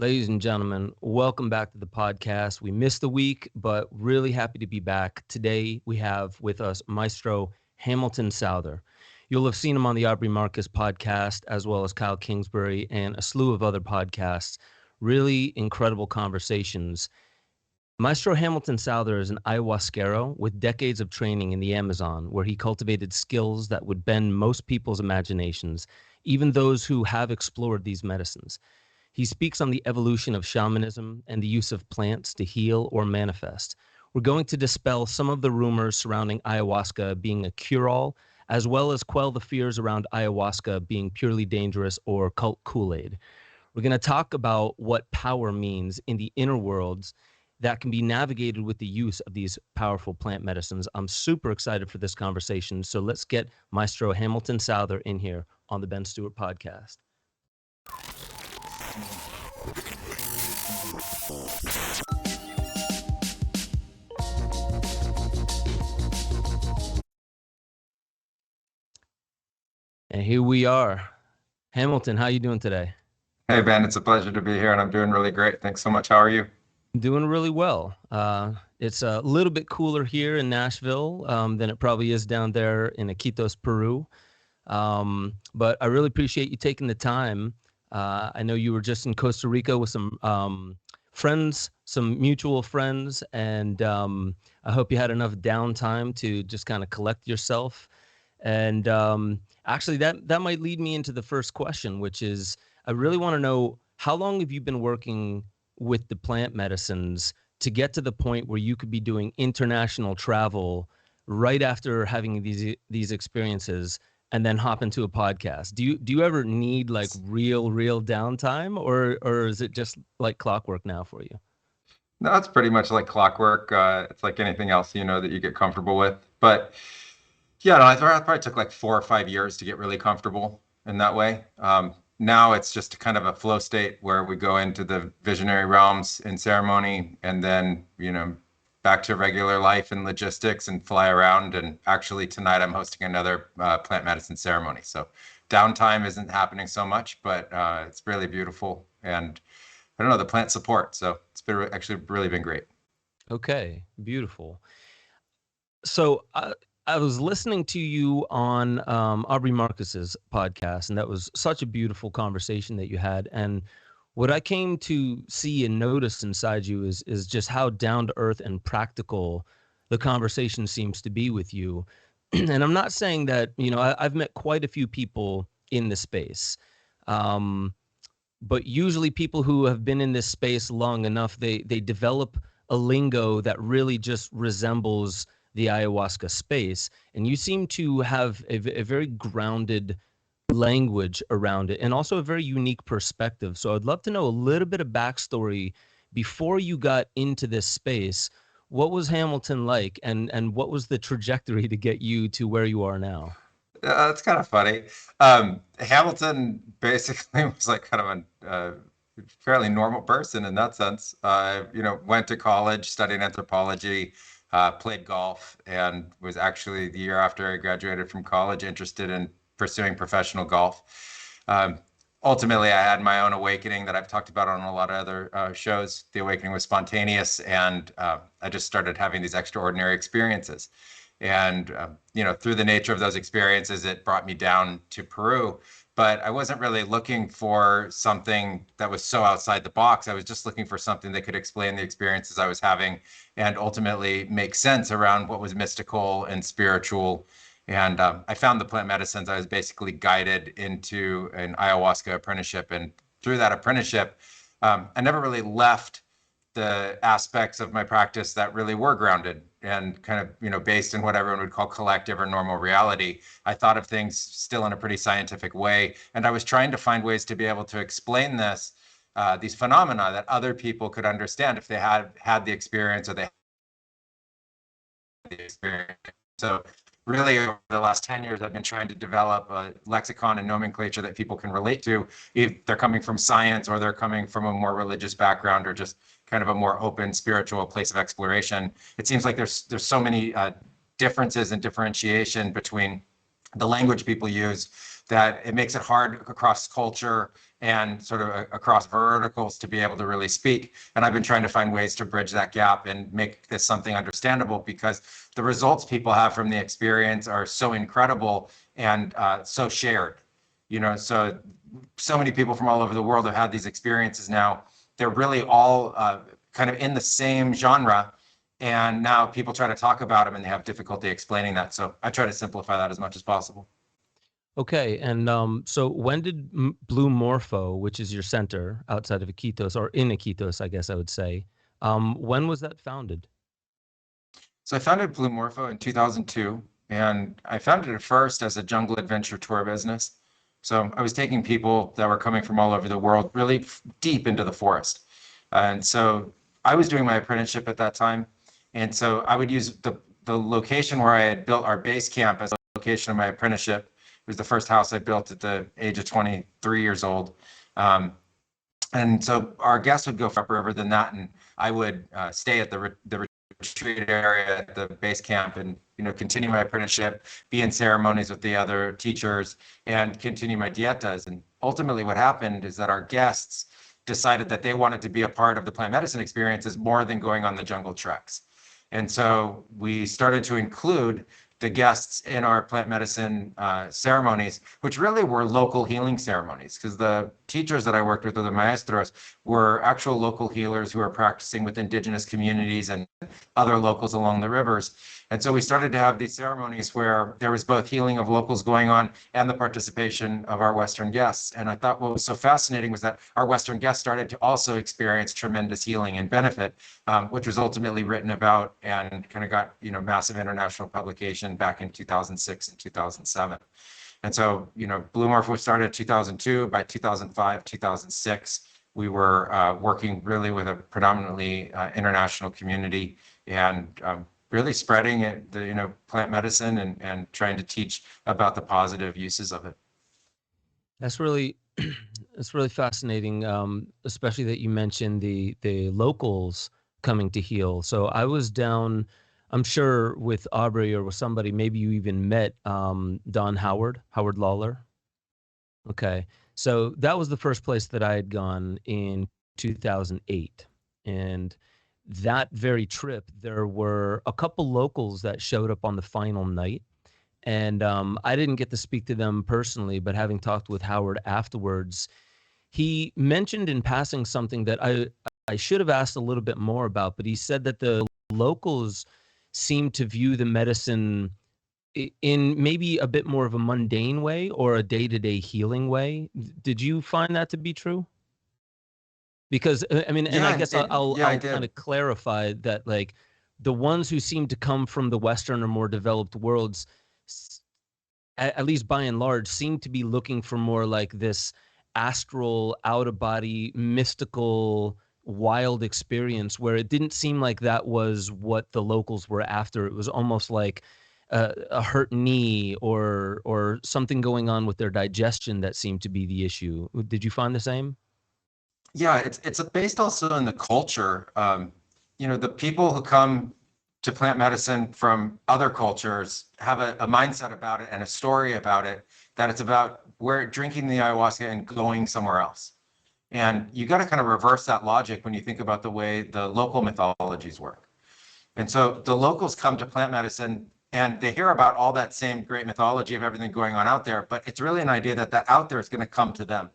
Ladies and gentlemen, welcome back to the podcast. We missed a week, but really happy to be back. Today, we have with us Maestro Hamilton Souther. You'll have seen him on the Aubrey Marcus podcast, as well as Kyle Kingsbury and a slew of other podcasts. Really incredible conversations. Maestro Hamilton Souther is an ayahuasquero with decades of training in the Amazon, where he cultivated skills that would bend most people's imaginations, even those who have explored these medicines. He speaks on the evolution of shamanism and the use of plants to heal or manifest. We're going to dispel some of the rumors surrounding ayahuasca being a cure-all, as well as quell the fears around ayahuasca being purely dangerous or cult Kool-Aid. We're going to talk about what power means in the inner worlds that can be navigated with the use of these powerful plant medicines. I'm super excited for this conversation, so let's get Maestro Hamilton Souther in here on the Ben Stewart Podcast. And here we are. Hamilton, how you doing today? Hey, Ben, it's a pleasure to be here, and I'm doing really great. Thanks so much. How are you? Doing really well. It's a little bit cooler here in Nashville than it probably is down there in Iquitos, Peru. But I really appreciate you taking the time. I know you were just in Costa Rica with some friends, some mutual friends, and I hope you had enough downtime to just kind of collect yourself. And actually, that might lead me into the first question, which is I really want to know, how long have you been working with the plant medicines to get to the point where you could be doing international travel right after having these experiences and then hop into a podcast? Do you ever need like real downtime, or is it just like clockwork now for you? No, it's pretty much like clockwork. It's like anything else, that you get comfortable with. But yeah, no, I probably took like 4 or 5 years to get really comfortable in that way. Now it's just kind of a flow state where we go into the visionary realms in ceremony and then, back to regular life and logistics and fly around. And actually tonight I'm hosting another plant medicine ceremony. So downtime isn't happening so much, but it's really beautiful. And I don't know, the plant support. So it's been actually really been great. Okay, beautiful. So I was listening to you on Aubrey Marcus's podcast, and that was such a beautiful conversation that you had. And what I came to see and notice inside you is just how down to earth and practical the conversation seems to be with you. And I'm not saying that, I've met quite a few people in the space. But usually people who have been in this space long enough, they develop a lingo that really just resembles the ayahuasca space. And you seem to have a very grounded language around it and also a very unique perspective. So I'd love to know a little bit of backstory before you got into this space. What was Hamilton like, and what was the trajectory to get you to where you are now? That's kind of funny. Hamilton basically was like kind of a fairly normal person in that sense. Went to college, studied anthropology, played golf, and was actually the year after I graduated from college interested in pursuing professional golf. Ultimately, I had my own awakening that I've talked about on a lot of other shows. The awakening was spontaneous, and I just started having these extraordinary experiences. And, through the nature of those experiences, it brought me down to Peru. But I wasn't really looking for something that was so outside the box. I was just looking for something that could explain the experiences I was having and ultimately make sense around what was mystical and spiritual. And I found the plant medicines. I was basically guided into an ayahuasca apprenticeship. And through that apprenticeship, I never really left the aspects of my practice that really were grounded and kind of, based in what everyone would call collective or normal reality. I thought of things still in a pretty scientific way. And I was trying to find ways to be able to explain these phenomena that other people could understand if they had the experience or they had the experience. So really over the last 10 years, I've been trying to develop a lexicon and nomenclature that people can relate to, if they're coming from science or they're coming from a more religious background or just kind of a more open spiritual place of exploration. It seems like there's so many differences and differentiation between the language people use. that it makes it hard across culture and sort of across verticals to be able to really speak. And I've been trying to find ways to bridge that gap and make this something understandable, because the results people have from the experience are so incredible and so shared. So many people from all over the world have had these experiences now. They're really all kind of in the same genre. And now people try to talk about them and they have difficulty explaining that. So I try to simplify that as much as possible. Okay, and so when did Blue Morpho, which is your center outside of Iquitos, or in Iquitos, I guess I would say, when was that founded? So I founded Blue Morpho in 2002, and I founded it first as a jungle adventure tour business. So I was taking people that were coming from all over the world really deep into the forest. And so I was doing my apprenticeship at that time. And so I would use the location where I had built our base camp as a location of my apprenticeship. It was the first house I built at the age of 23 years old. And so our guests would go upriver than that, and I would stay at the retreat area at the base camp and continue my apprenticeship, be in ceremonies with the other teachers, and continue my dietas. And ultimately what happened is that our guests decided that they wanted to be a part of the plant medicine experiences more than going on the jungle treks. And so we started to include the guests in our plant medicine ceremonies, which really were local healing ceremonies, because the teachers that I worked with, or the maestros, were actual local healers who are practicing with indigenous communities and other locals along the rivers. And so we started to have these ceremonies where there was both healing of locals going on and the participation of our Western guests. And I thought what was so fascinating was that our Western guests started to also experience tremendous healing and benefit, which was ultimately written about and kind of got massive international publication back in 2006 and 2007. And so, Blue Morpho started in 2002. By 2005, 2006, we were working really with a predominantly international community, and really spreading it, plant medicine, and trying to teach about the positive uses of it. That's really it's really fascinating, especially that you mentioned the locals coming to heal. So I was down, I'm sure with Aubrey or with somebody, maybe you even met Don Howard Lawler. Okay. So that was the first place that I had gone in 2008. And that very trip, there were a couple locals that showed up on the final night. And I didn't get to speak to them personally, but having talked with Howard afterwards, he mentioned in passing something that I should have asked a little bit more about, but he said that the locals seem to view the medicine in maybe a bit more of a mundane way or a day-to-day healing way. Did you find that to be true? Because I mean, and I guess I'll kind of clarify that, like, the ones who seem to come from the Western or more developed worlds, at least by and large, seem to be looking for more like this astral, out-of-body, mystical, wild experience, where it didn't seem like that was what the locals were after. It was almost like a hurt knee or something going on with their digestion that seemed to be the issue. Did you find the same? Yeah, it's based also in the culture. The people who come to plant medicine from other cultures have a mindset about it and a story about it, that it's about where drinking the ayahuasca and going somewhere else. And you got to kind of reverse that logic when you think about the way the local mythologies work. And so the locals come to plant medicine and they hear about all that same great mythology of everything going on out there, but it's really an idea that that out there is going to come to them.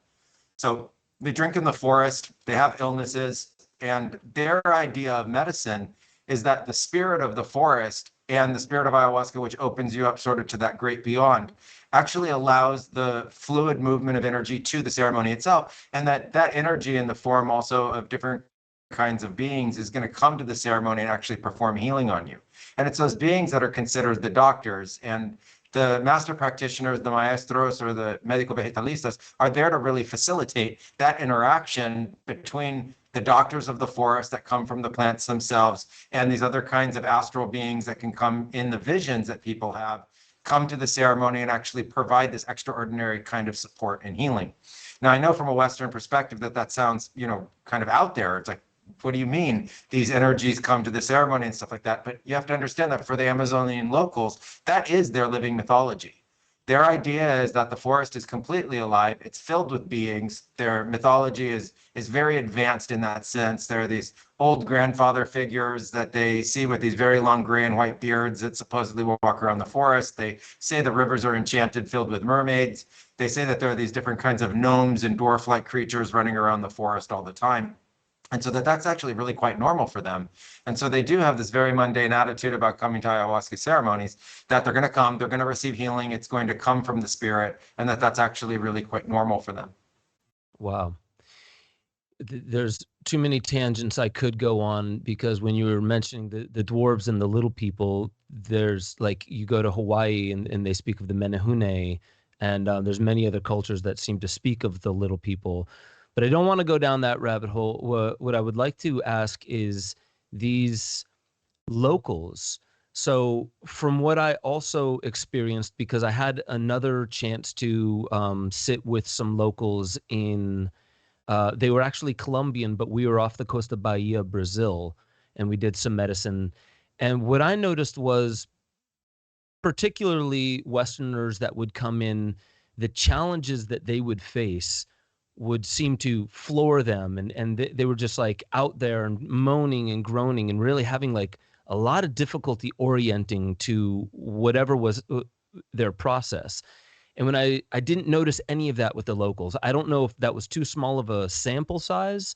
So they drink in the forest, they have illnesses, and their idea of medicine is that the spirit of the forest and the spirit of ayahuasca, which opens you up sort of to that great beyond, actually allows the fluid movement of energy to the ceremony itself. And that energy in the form also of different kinds of beings is going to come to the ceremony and actually perform healing on you. And it's those beings that are considered the doctors, and the master practitioners, the maestros, or the médico vegetalistas are there to really facilitate that interaction between the doctors of the forest that come from the plants themselves and these other kinds of astral beings that can come in the visions that people have, come to the ceremony and actually provide this extraordinary kind of support and healing. Now, I know from a Western perspective that sounds, kind of out there. It's like, what do you mean these energies come to the ceremony and stuff like that? But you have to understand that for the Amazonian locals, that is their living mythology. Their idea is that the forest is completely alive. It's filled with beings. Their mythology is very advanced in that sense. There are these old grandfather figures that they see with these very long gray and white beards that supposedly walk around the forest. They say the rivers are enchanted, filled with mermaids. They say that there are these different kinds of gnomes and dwarf-like creatures running around the forest all the time. And so that's actually really quite normal for them. And so they do have this very mundane attitude about coming to ayahuasca ceremonies, that they're going to come, they're going to receive healing, it's going to come from the spirit, and that's actually really quite normal for them. Wow. There's too many tangents I could go on, because when you were mentioning the dwarves and the little people, there's like, you go to Hawaii and they speak of the Menehune, and there's many other cultures that seem to speak of the little people. But I don't want to go down that rabbit hole. What I would like to ask is these locals. So from what I also experienced, because I had another chance to sit with some locals in, they were actually Colombian, but we were off the coast of Bahia, Brazil, and we did some medicine. And what I noticed was, particularly Westerners that would come in, the challenges that they would face would seem to floor them, and they were just like out there and moaning and groaning and really having like a lot of difficulty orienting to whatever was their process. And when I didn't notice any of that with the locals. I don't know if that was too small of a sample size,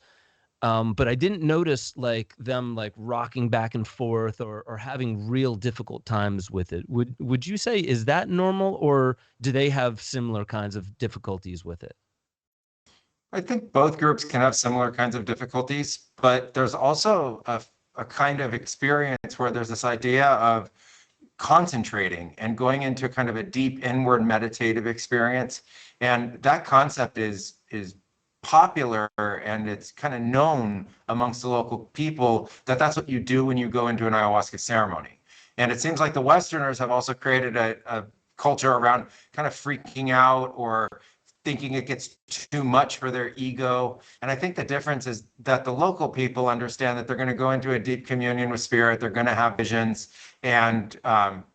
but I didn't notice like them like rocking back and forth or having real difficult times with it. Would you say, is that normal, or do they have similar kinds of difficulties with it? I think both groups can have similar kinds of difficulties, but there's also a kind of experience where there's this idea of concentrating and going into kind of a deep inward meditative experience. And that concept is popular, and it's kind of known amongst the local people that that's what you do when you go into an ayahuasca ceremony. And it seems like the Westerners have also created a culture around kind of freaking out or thinking it gets too much for their ego. And I think the difference is that the local people understand that they're going to go into a deep communion with spirit. They're going to have visions, and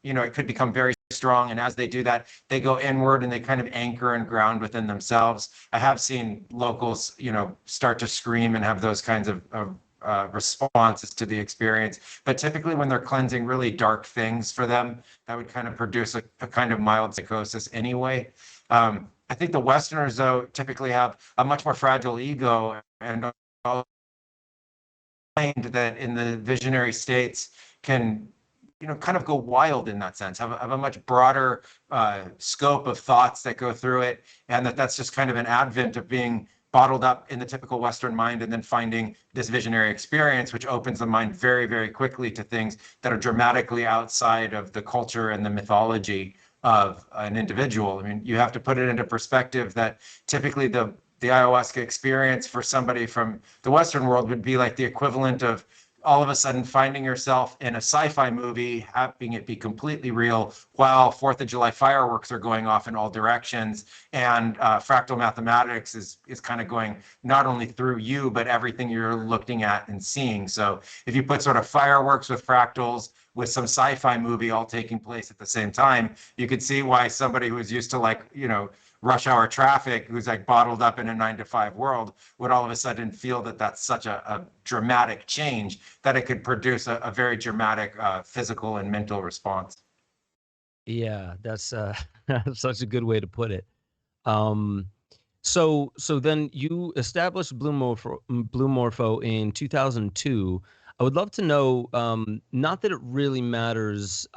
it could become very strong. And as they do that, they go inward and they kind of anchor and ground within themselves. I have seen locals, start to scream and have those kinds of responses to the experience. But typically when they're cleansing really dark things for them, that would kind of produce a kind of mild psychosis anyway. I think the Westerners, though, typically have a much more fragile ego, and mind that in the visionary states can, kind of go wild in that sense, have a much broader scope of thoughts that go through it, and that's just kind of an advent of being bottled up in the typical Western mind, and then finding this visionary experience, which opens the mind very, very quickly to things that are dramatically outside of the culture and the mythology of an individual. I mean, you have to put it into perspective that typically the ayahuasca experience for somebody from the Western world would be like the equivalent of all of a sudden finding yourself in a sci-fi movie, having it be completely real, while 4th of July fireworks are going off in all directions, and fractal mathematics is kind of going not only through you, but everything you're looking at and seeing. So if you put sort of fireworks with fractals with some sci-fi movie all taking place at the same time, you could see why somebody who's used to rush hour traffic, who's like bottled up in a 9-to-5 world, would all of a sudden feel that that's such a dramatic change that it could produce a very dramatic physical and mental response. Yeah, that's such a good way to put it. So then you established Blue Morpho in 2002. I would love to know, not that it really matters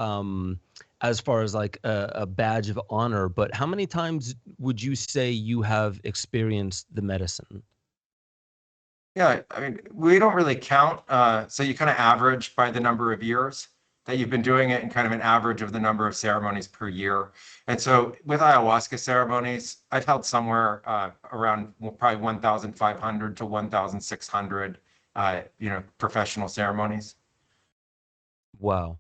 as far as like a badge of honor, but how many times would you say you have experienced the medicine? Yeah, I mean, we don't really count. So you kind of average by the number of years that you've been doing it, and kind of an average of the number of ceremonies per year. And so with ayahuasca ceremonies, I've held somewhere around probably 1,500 to 1,600, professional ceremonies. Wow.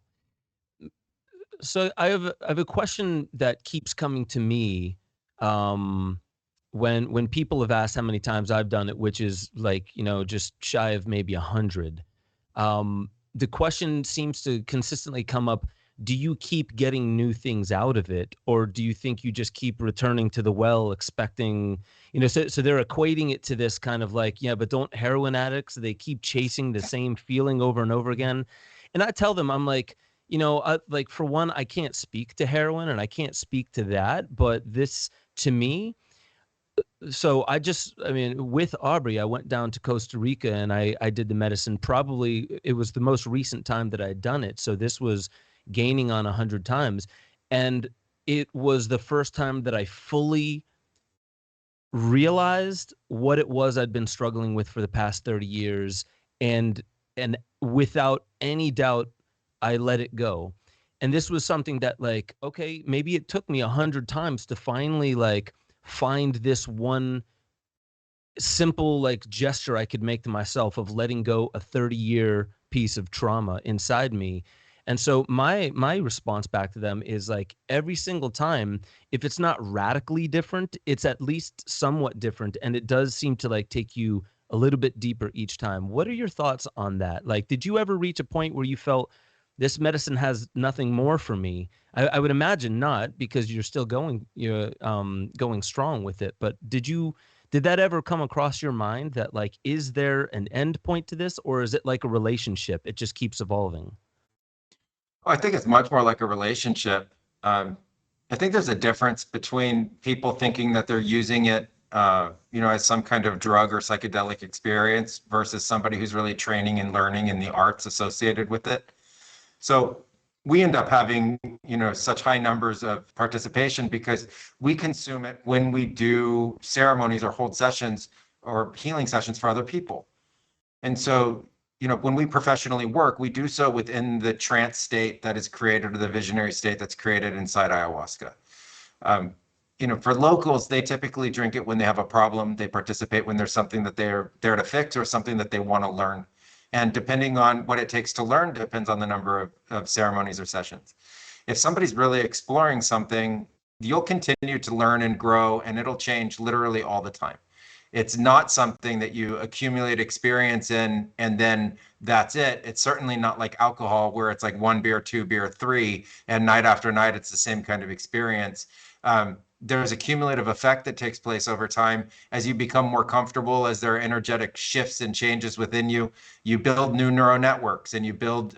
So I have a question that keeps coming to me, when people have asked how many times I've done it, which is like, just shy of maybe 100. The question seems to consistently come up: do you keep getting new things out of it, or do you think you just keep returning to the well expecting, so they're equating it to this kind of like, yeah, but don't heroin addicts, they keep chasing the same feeling over and over again? And I tell them, I'm like, like, for one, I can't speak to heroin and I can't speak to that, but this, to me, so I mean, with Aubrey, I went down to Costa Rica and I did the medicine. Probably it was the most recent time that I had done it. So this was gaining on 100 times. And it was the first time that I fully realized what it was I'd been struggling with for the past 30 years. And without any doubt, I let it go. And this was something that, like, okay, maybe it took me 100 times to finally, like, find this one simple, like, gesture I could make to myself of letting go a 30-year piece of trauma inside me. And so my response back to them is, like, every single time, if it's not radically different, it's at least somewhat different, and it does seem to, like, take you a little bit deeper each time. What are your thoughts on that? Like, did you ever reach a point where you felt this medicine has nothing more for me? I would imagine not, because you're still going strong with it. But did that ever come across your mind that, like, is there an end point to this, or is it like a relationship? It just keeps evolving. Well, I think it's much more like a relationship. I think there's a difference between people thinking that they're using it, as some kind of drug or psychedelic experience versus somebody who's really training and learning in the arts associated with it. So we end up having, such high numbers of participation because we consume it when we do ceremonies or hold sessions or healing sessions for other people. And so, when we professionally work, we do so within the trance state that is created, or the visionary state that's created inside ayahuasca. For locals, they typically drink it when they have a problem. They participate when there's something that they're there to fix or something that they want to learn. And depending on what it takes to learn depends on the number of ceremonies or sessions. If somebody's really exploring something, you'll continue to learn and grow, and it'll change literally all the time. It's not something that you accumulate experience in and then that's it. It's certainly not like alcohol, where it's like 1 beer, 2 beer, 3, and night after night, it's the same kind of experience. There's a cumulative effect that takes place over time. As you become more comfortable, as there are energetic shifts and changes within you, you build new neural networks, and you build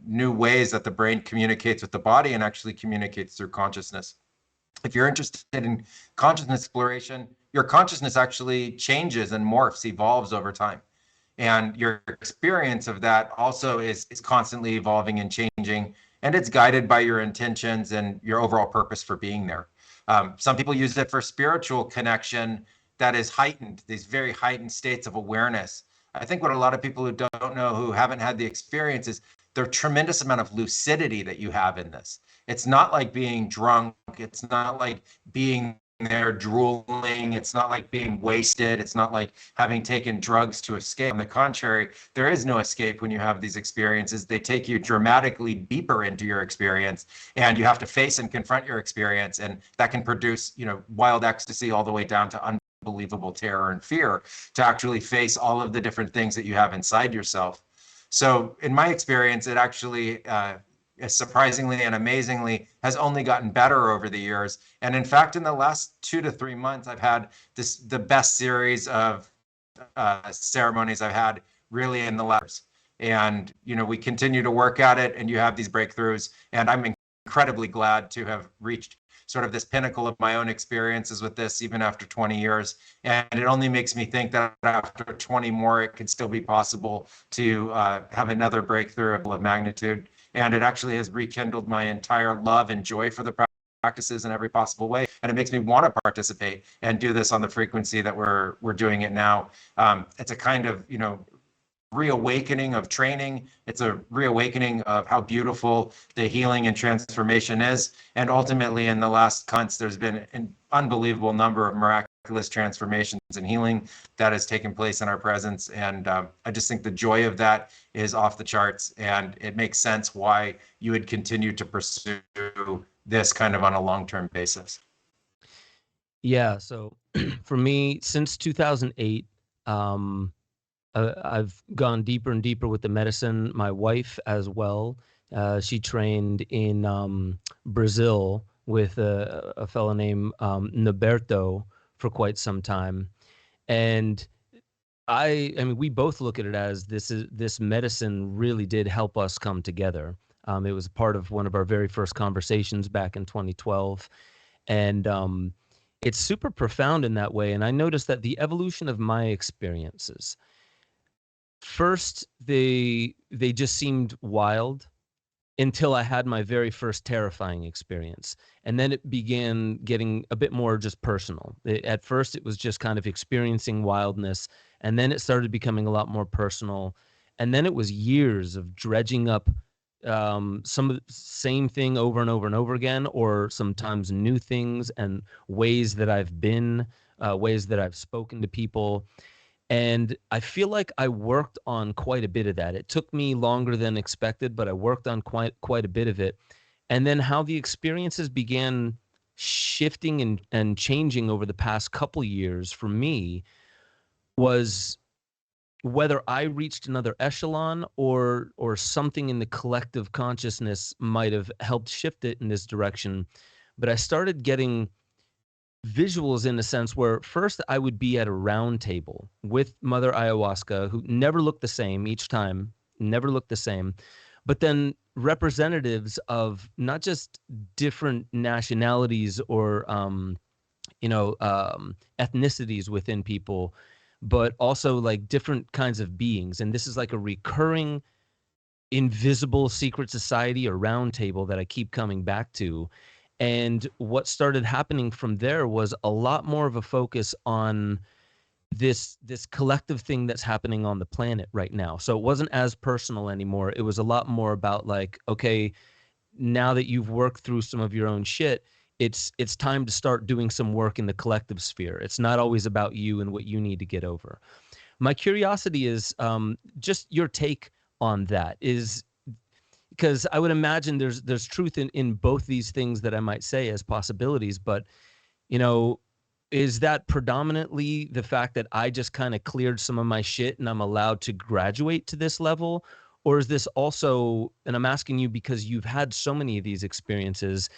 new ways that the brain communicates with the body and actually communicates through consciousness. If you're interested in consciousness exploration, your consciousness actually changes and morphs, evolves over time. And your experience of that also is constantly evolving and changing, and it's guided by your intentions and your overall purpose for being there. Some people use it for spiritual connection that is heightened, these very heightened states of awareness. I think what a lot of people who don't know, who haven't had the experience, is the tremendous amount of lucidity that you have in this. It's not like being drunk. It's not like being there drooling. It's not like being wasted. It's not like having taken drugs to escape. On the contrary, there is no escape when you have these experiences. They take you dramatically deeper into your experience, and you have to face and confront your experience. And that can produce, wild ecstasy all the way down to unbelievable terror and fear, to actually face all of the different things that you have inside yourself. So in my experience, it actually, surprisingly and amazingly, has only gotten better over the years. And in fact, in the last 2 to 3 months, I've had the best series of ceremonies I've had really in the last. And, we continue to work at it, and you have these breakthroughs. And I'm incredibly glad to have reached sort of this pinnacle of my own experiences with this, even after 20 years. And it only makes me think that after 20 more, it could still be possible to have another breakthrough of magnitude. And it actually has rekindled my entire love and joy for the practices in every possible way. And it makes me want to participate and do this on the frequency that we're doing it now. It's a kind of, reawakening of training. It's a reawakening of how beautiful the healing and transformation is. And ultimately, in the last months, there's been an unbelievable number of miraculous transformations and healing that has taken place in our presence. And I just think the joy of that is off the charts. And it makes sense why you would continue to pursue this kind of on a long-term basis. Yeah. So for me, since 2008, I've gone deeper and deeper with the medicine, my wife as well. She trained in Brazil with a fellow named Noberto for quite some time. And I mean, we both look at it as this medicine really did help us come together. It was part of one of our very first conversations back in 2012, and it's super profound in that way. And I noticed that the evolution of my experiences, first they just seemed wild until I had my very first terrifying experience. And then it began getting a bit more just personal. At first, it was just kind of experiencing wildness. And then it started becoming a lot more personal. And then it was years of dredging up some of the same thing over and over and over again, or sometimes new things and ways that I've been, ways that I've spoken to people. And I feel like I worked on quite a bit of that. It took me longer than expected, but I worked on quite a bit of it. And then how the experiences began shifting and changing over the past couple years for me was whether I reached another echelon or something in the collective consciousness might have helped shift it in this direction. But I started getting visuals in a sense where first I would be at a round table with Mother Ayahuasca, who never looked the same each time, never looked the same, but then representatives of not just different nationalities or ethnicities within people, but also like different kinds of beings. And this is like a recurring invisible secret society or round table that I keep coming back to. And what started happening from there was a lot more of a focus on this collective thing that's happening on the planet right now. So it wasn't as personal anymore. It was a lot more about like, okay, now that you've worked through some of your own shit, it's time to start doing some work in the collective sphere. It's not always about you and what you need to get over. My curiosity is just your take on that is, because I would imagine there's truth in both these things that I might say as possibilities, but is that predominantly the fact that I just kind of cleared some of my shit and I'm allowed to graduate to this level? Or is this also, and I'm asking you because you've had so many of these experiences,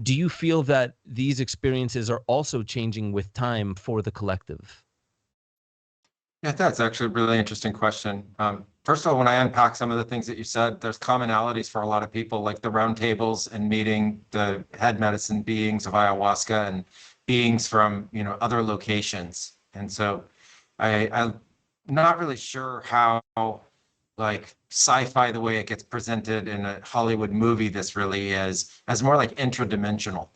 do you feel that these experiences are also changing with time for the collective? Yeah, that's actually a really interesting question. First of all, when I unpack some of the things that you said, there's commonalities for a lot of people, like the round tables and meeting the head medicine beings of ayahuasca and beings from, other locations. And so I'm not really sure how like sci-fi, the way it gets presented in a Hollywood movie, this really is, as more like intradimensional.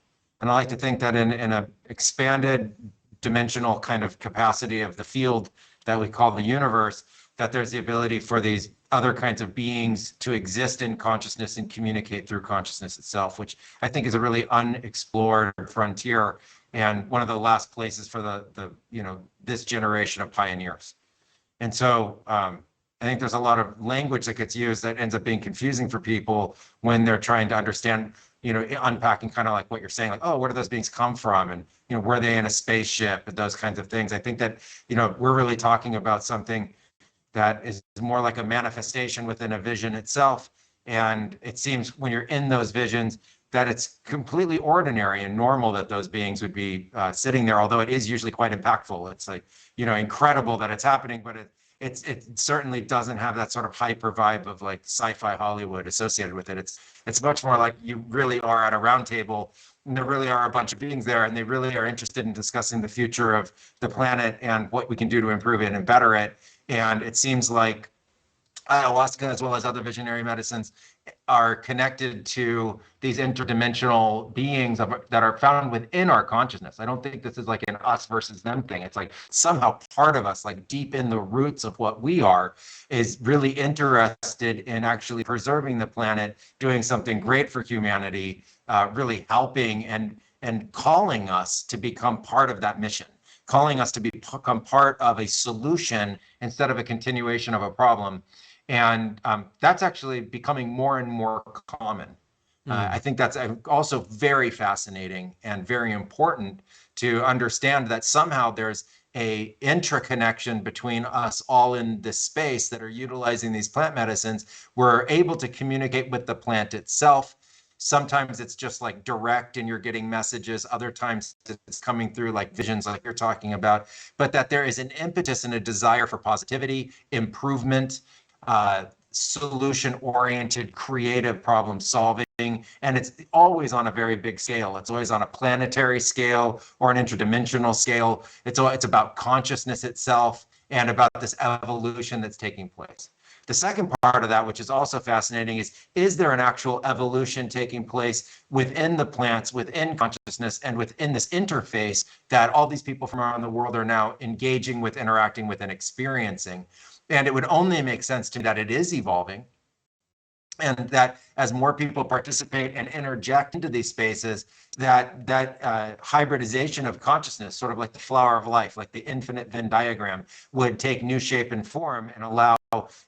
And I like to think that in a expanded dimensional kind of capacity of the field that we call the universe, that there's the ability for these other kinds of beings to exist in consciousness and communicate through consciousness itself, which I think is a really unexplored frontier and one of the last places for the this generation of pioneers. And so I think there's a lot of language that gets used that ends up being confusing for people when they're trying to understand, unpacking kind of like what you're saying, like, oh, where do those beings come from? And, were they in a spaceship and those kinds of things? I think that, we're really talking about something that is more like a manifestation within a vision itself. And it seems when you're in those visions that it's completely ordinary and normal that those beings would be sitting there, although it is usually quite impactful. It's like, incredible that it's happening, but it certainly doesn't have that sort of hyper vibe of like sci-fi Hollywood associated with it. It's much more like you really are at a round table and there really are a bunch of beings there and they really are interested in discussing the future of the planet and what we can do to improve it and better it. And it seems like ayahuasca, as well as other visionary medicines, are connected to these interdimensional beings that are found within our consciousness. I don't think this is like an us versus them thing. It's like somehow part of us, like deep in the roots of what we are, is really interested in actually preserving the planet, doing something great for humanity, really helping and calling us to become part of that mission, calling us to become part of a solution instead of a continuation of a problem. And that's actually becoming more and more common. I think that's also very fascinating and very important to understand that somehow there's a intraconnection between us all in this space that are utilizing these plant medicines. We're able to communicate with the plant itself. Sometimes it's just like direct and you're getting messages. Other times it's coming through like visions like you're talking about, but that there is an impetus and a desire for positivity, improvement, solution-oriented, creative problem solving. And it's always on a very big scale. It's always on a planetary scale or an interdimensional scale. It's about consciousness itself and about this evolution that's taking place. The second part of that, which is also fascinating, is there an actual evolution taking place within the plants, within consciousness, and within this interface that all these people from around the world are now engaging with, interacting with, and experiencing? And it would only make sense to me that it is evolving, and that as more people participate and interject into these spaces, that hybridization of consciousness, sort of like the flower of life, like the infinite Venn diagram, would take new shape and form and allow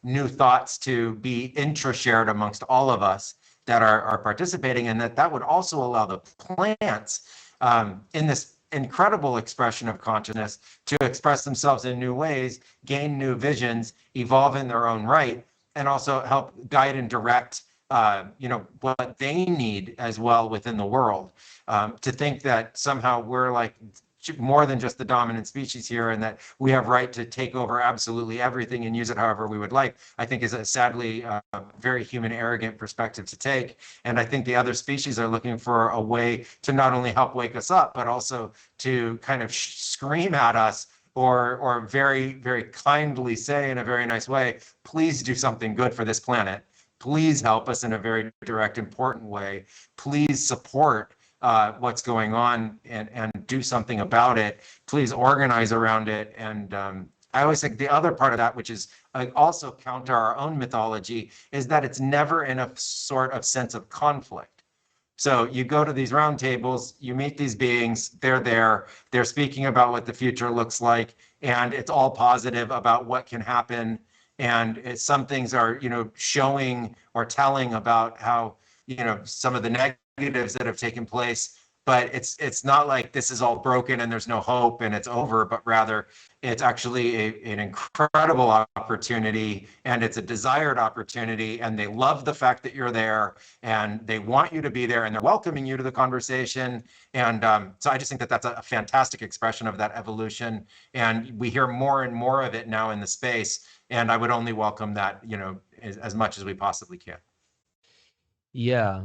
new thoughts to be intra-shared amongst all of us that are participating, and that would also allow the plants in this incredible expression of consciousness to express themselves in new ways, gain new visions, evolve in their own right, and also help guide and direct what they need as well within the world. To think that somehow we're like more than just the dominant species here, and that we have right to take over absolutely everything and use it however we would like, I think is a sadly very human, arrogant perspective to take. And I think the other species are looking for a way to not only help wake us up, but also to kind of scream at us, or very, very kindly say in a very nice way, please do something good for this planet. Please help us in a very direct, important way. Please support what's going on and do something about it. Please organize around it. And I always think the other part of that, which is also counter our own mythology, is that it's never in a sort of sense of conflict. So you go to these roundtables, you meet these beings, they're speaking about what the future looks like, and it's all positive about what can happen. And some things are, showing or telling about how, some of the negatives that have taken place, but it's not like this is all broken and there's no hope and it's over, but rather it's actually an incredible opportunity, and it's a desired opportunity, and they love the fact that you're there, and they want you to be there, and they're welcoming you to the conversation. And so I just think that that's a fantastic expression of that evolution, and we hear more and more of it now in the space, and I would only welcome that, as much as we possibly can. Yeah.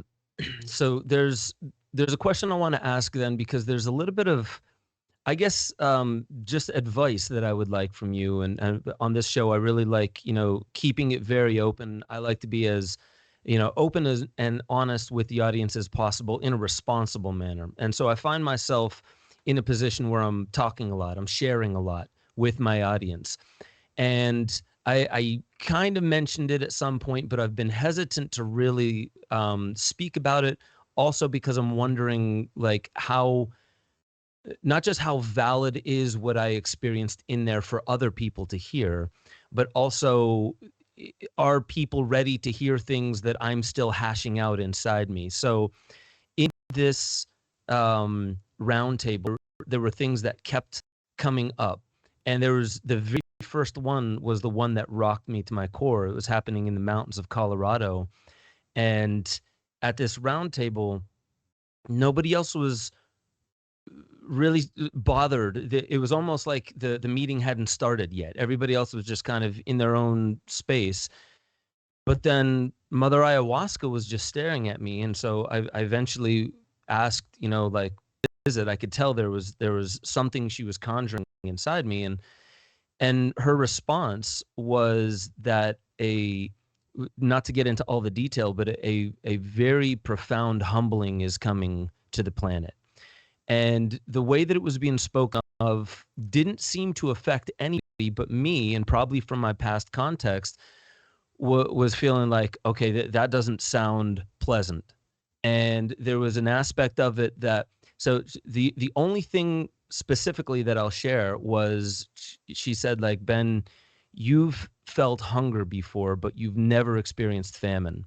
So there's a question I want to ask then, because there's a little bit of, I guess, just advice that I would like from you. And on this show, I really like, keeping it very open. I like to be as, open and honest with the audience as possible in a responsible manner. And so I find myself in a position where I'm talking a lot, I'm sharing a lot with my audience. And I kind of mentioned it at some point, but I've been hesitant to really speak about it, also because I'm wondering, like, not just how valid is what I experienced in there for other people to hear, but also, are people ready to hear things that I'm still hashing out inside me? So in this roundtable, there were things that kept coming up. And there was the very first one was the one that rocked me to my core. It was happening in the mountains of Colorado. And at this roundtable, nobody else was really bothered. It was almost like the meeting hadn't started yet. Everybody else was just kind of in their own space. But then Mother Ayahuasca was just staring at me. And so I eventually asked, like, what is it? I could tell there was something she was conjuring inside me. And her response was that not to get into all the detail, but a very profound humbling is coming to the planet. And the way that it was being spoken of didn't seem to affect anybody but me, and probably from my past context, was feeling like, okay, that doesn't sound pleasant. And there was an aspect of it that, so the only thing specifically that I'll share was, she said, like, Ben, you've felt hunger before, but you've never experienced famine.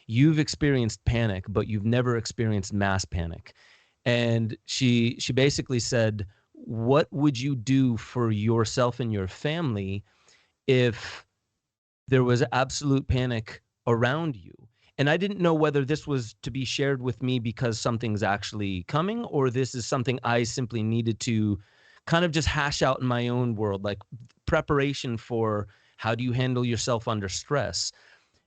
You've experienced panic, but you've never experienced mass panic. And she basically said, what would you do for yourself and your family if there was absolute panic around you? And I didn't know whether this was to be shared with me because something's actually coming, or this is something I simply needed to kind of just hash out in my own world, like preparation for how do you handle yourself under stress.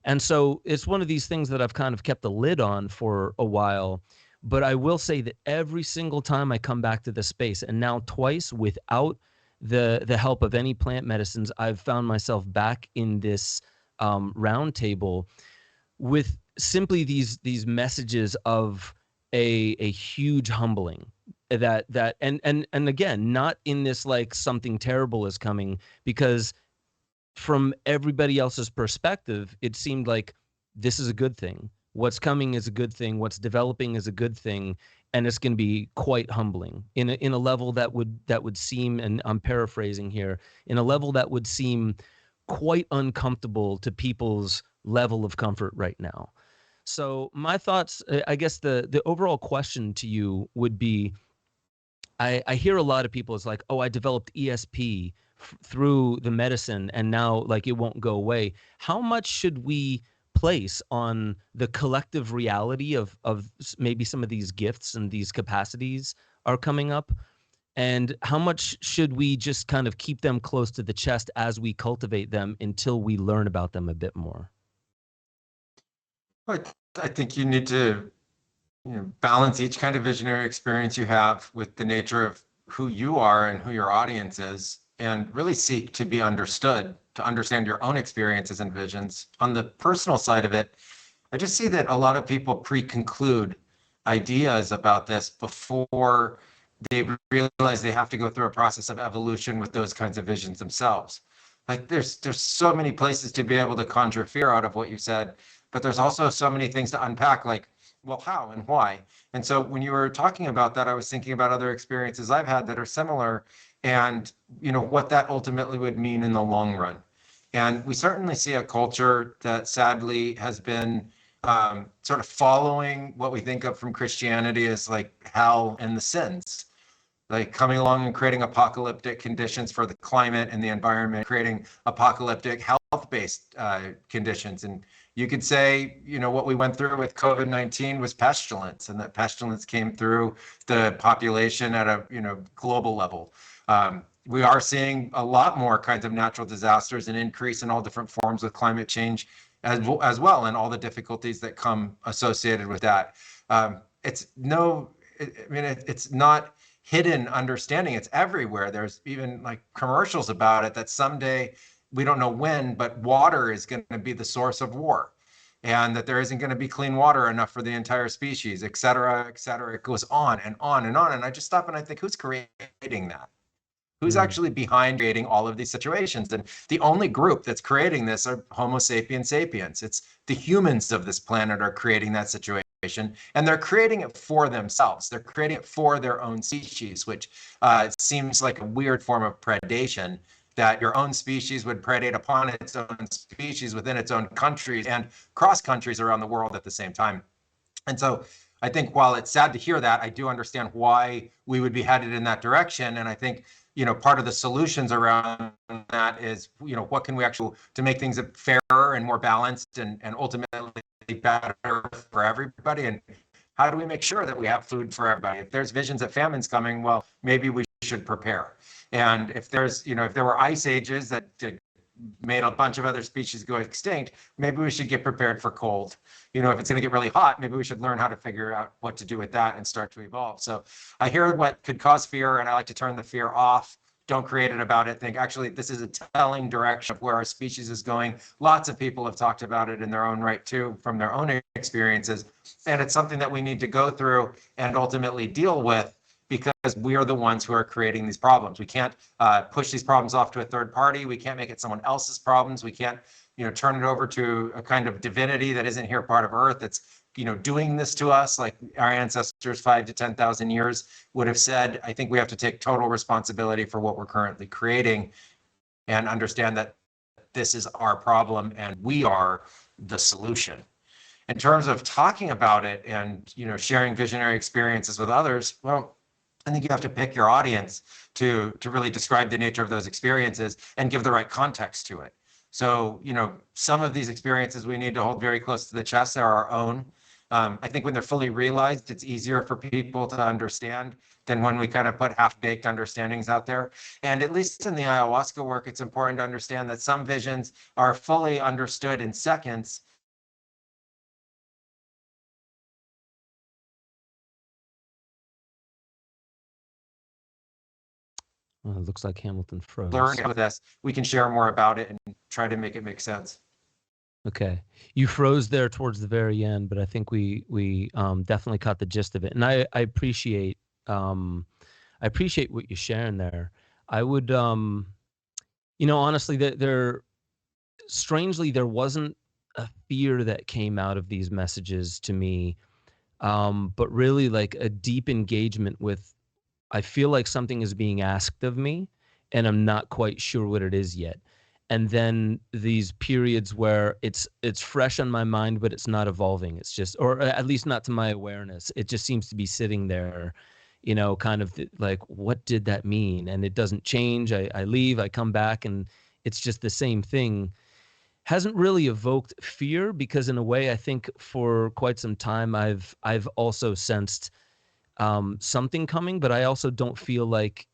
And so it's one of these things that I've kind of kept the lid on for a while. But I will say that every single time I come back to the space, and now twice without the help of any plant medicines, I've found myself back in this round table with simply these messages of a huge humbling, that and again, not in this like something terrible is coming, because from everybody else's perspective, it seemed like this is a good thing. What's coming is a good thing. What's developing is a good thing, and it's going to be quite humbling in a level that would seem, and I'm paraphrasing here, in a level that would seem quite uncomfortable to people's level of comfort right now. So my thoughts, I guess the overall question to you would be, I hear a lot of people is like, oh, I developed ESP through the medicine and now like it won't go away. How much should we place on the collective reality of maybe some of these gifts and these capacities are coming up? And how much should we just kind of keep them close to the chest as we cultivate them until we learn about them a bit more? But I think you need to, balance each kind of visionary experience you have with the nature of who you are and who your audience is, and really seek to be understood, to understand your own experiences and visions. On the personal side of it, I just see that a lot of people pre-conclude ideas about this before they realize they have to go through a process of evolution with those kinds of visions themselves. Like there's so many places to be able to conjure fear out of what you said, but there's also so many things to unpack, like, well, how and why? And so when you were talking about that, I was thinking about other experiences I've had that are similar, and what that ultimately would mean in the long run. And we certainly see a culture that sadly has been sort of following what we think of from Christianity as like hell and the sins, like coming along and creating apocalyptic conditions for the climate and the environment, creating apocalyptic health-based conditions. And you could say, what we went through with COVID-19 was pestilence, and that pestilence came through the population at a, global level. We are seeing a lot more kinds of natural disasters and increase in all different forms of climate change as well, and all the difficulties that come associated with that. It's not hidden understanding. It's everywhere. There's even like commercials about it, that someday, we don't know when, but water is going to be the source of war, and that there isn't going to be clean water enough for the entire species, et cetera, et cetera. It goes on and on and on. And I just stop and I think, who's creating that? Who's actually behind creating all of these situations? And the only group that's creating this are Homo sapiens sapiens. It's the humans of this planet are creating that situation. And they're creating it for themselves. They're creating it for their own species, which seems like a weird form of predation, that your own species would predate upon its own species within its own countries and cross countries around the world at the same time. And so I think while it's sad to hear that, I do understand why we would be headed in that direction. And I think, part of the solutions around that is, what can we actually do to make things fairer and more balanced and ultimately better for everybody? And how do we make sure that we have food for everybody? If there's visions that famine's coming, well, maybe we should prepare. And if there's, if there were ice ages that made a bunch of other species go extinct, maybe we should get prepared for cold. If it's going to get really hot, maybe we should learn how to figure out what to do with that and start to evolve. So I hear what could cause fear, and I like to turn the fear off. Don't create it about it. Think, actually, this is a telling direction of where our species is going. Lots of people have talked about it in their own right, too, from their own experiences. And it's something that we need to go through and ultimately deal with, because we are the ones who are creating these problems. We can't push these problems off to a third party. We can't make it someone else's problems. We can't, turn it over to a kind of divinity that isn't here part of Earth, that's, doing this to us, like our ancestors 5,000 to 10,000 years would have said. I think we have to take total responsibility for what we're currently creating and understand that this is our problem and we are the solution. In terms of talking about it and, sharing visionary experiences with others, well, I think you have to pick your audience to really describe the nature of those experiences and give the right context to it. So, some of these experiences we need to hold very close to the chest. They're our own. I think when they're fully realized, it's easier for people to understand than when we kind of put half-baked understandings out there. And at least in the ayahuasca work, it's important to understand that some visions are fully understood in seconds. Well, it looks like Hamilton froze. Learn with this, we can share more about it and try to make it make sense. Okay, you froze there towards the very end, but I think we definitely caught the gist of it, and I appreciate what you're sharing there. I would honestly, strangely there wasn't a fear that came out of these messages to me, but really like a deep engagement with. I feel like something is being asked of me, and I'm not quite sure what it is yet. And then these periods where it's fresh on my mind, but it's not evolving. It's just, or at least not to my awareness. It just seems to be sitting there, kind of like, what did that mean? And it doesn't change. I leave, I come back, and it's just the same thing. Hasn't really evoked fear, because in a way, I think for quite some time, I've also sensed something coming, but I also don't feel like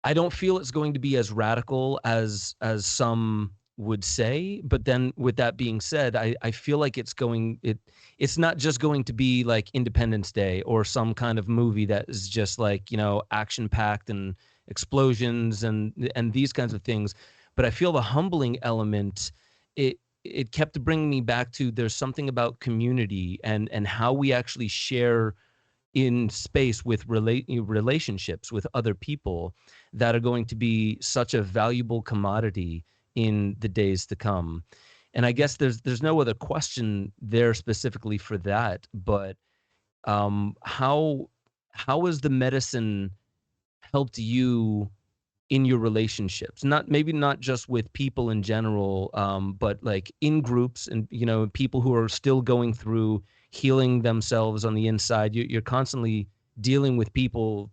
I don't feel it's going to be as radical as some would say. But then with that being said, I feel like it's not just going to be like Independence Day or some kind of movie that is just like, action packed and explosions and these kinds of things. But I feel the humbling element, it kept bringing me back to, there's something about community and how we actually share in space with relationships with other people that are going to be such a valuable commodity in the days to come. And I guess there's no other question there specifically for that, but how has the medicine helped you in your relationships, maybe not just with people in general, but like in groups and, people who are still going through healing themselves on the inside. You're constantly dealing with people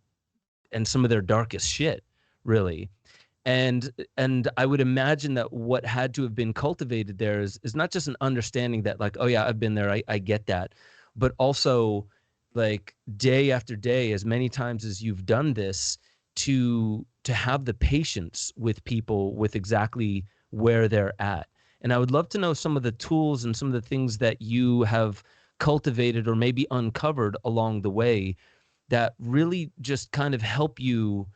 and some of their darkest shit, really. And I would imagine that what had to have been cultivated there is not just an understanding that like, oh yeah, I've been there, I get that, but also like day after day, as many times as you've done this, to have the patience with people with exactly where they're at. And I would love to know some of the tools and some of the things that you have cultivated or maybe uncovered along the way that really just kind of help you,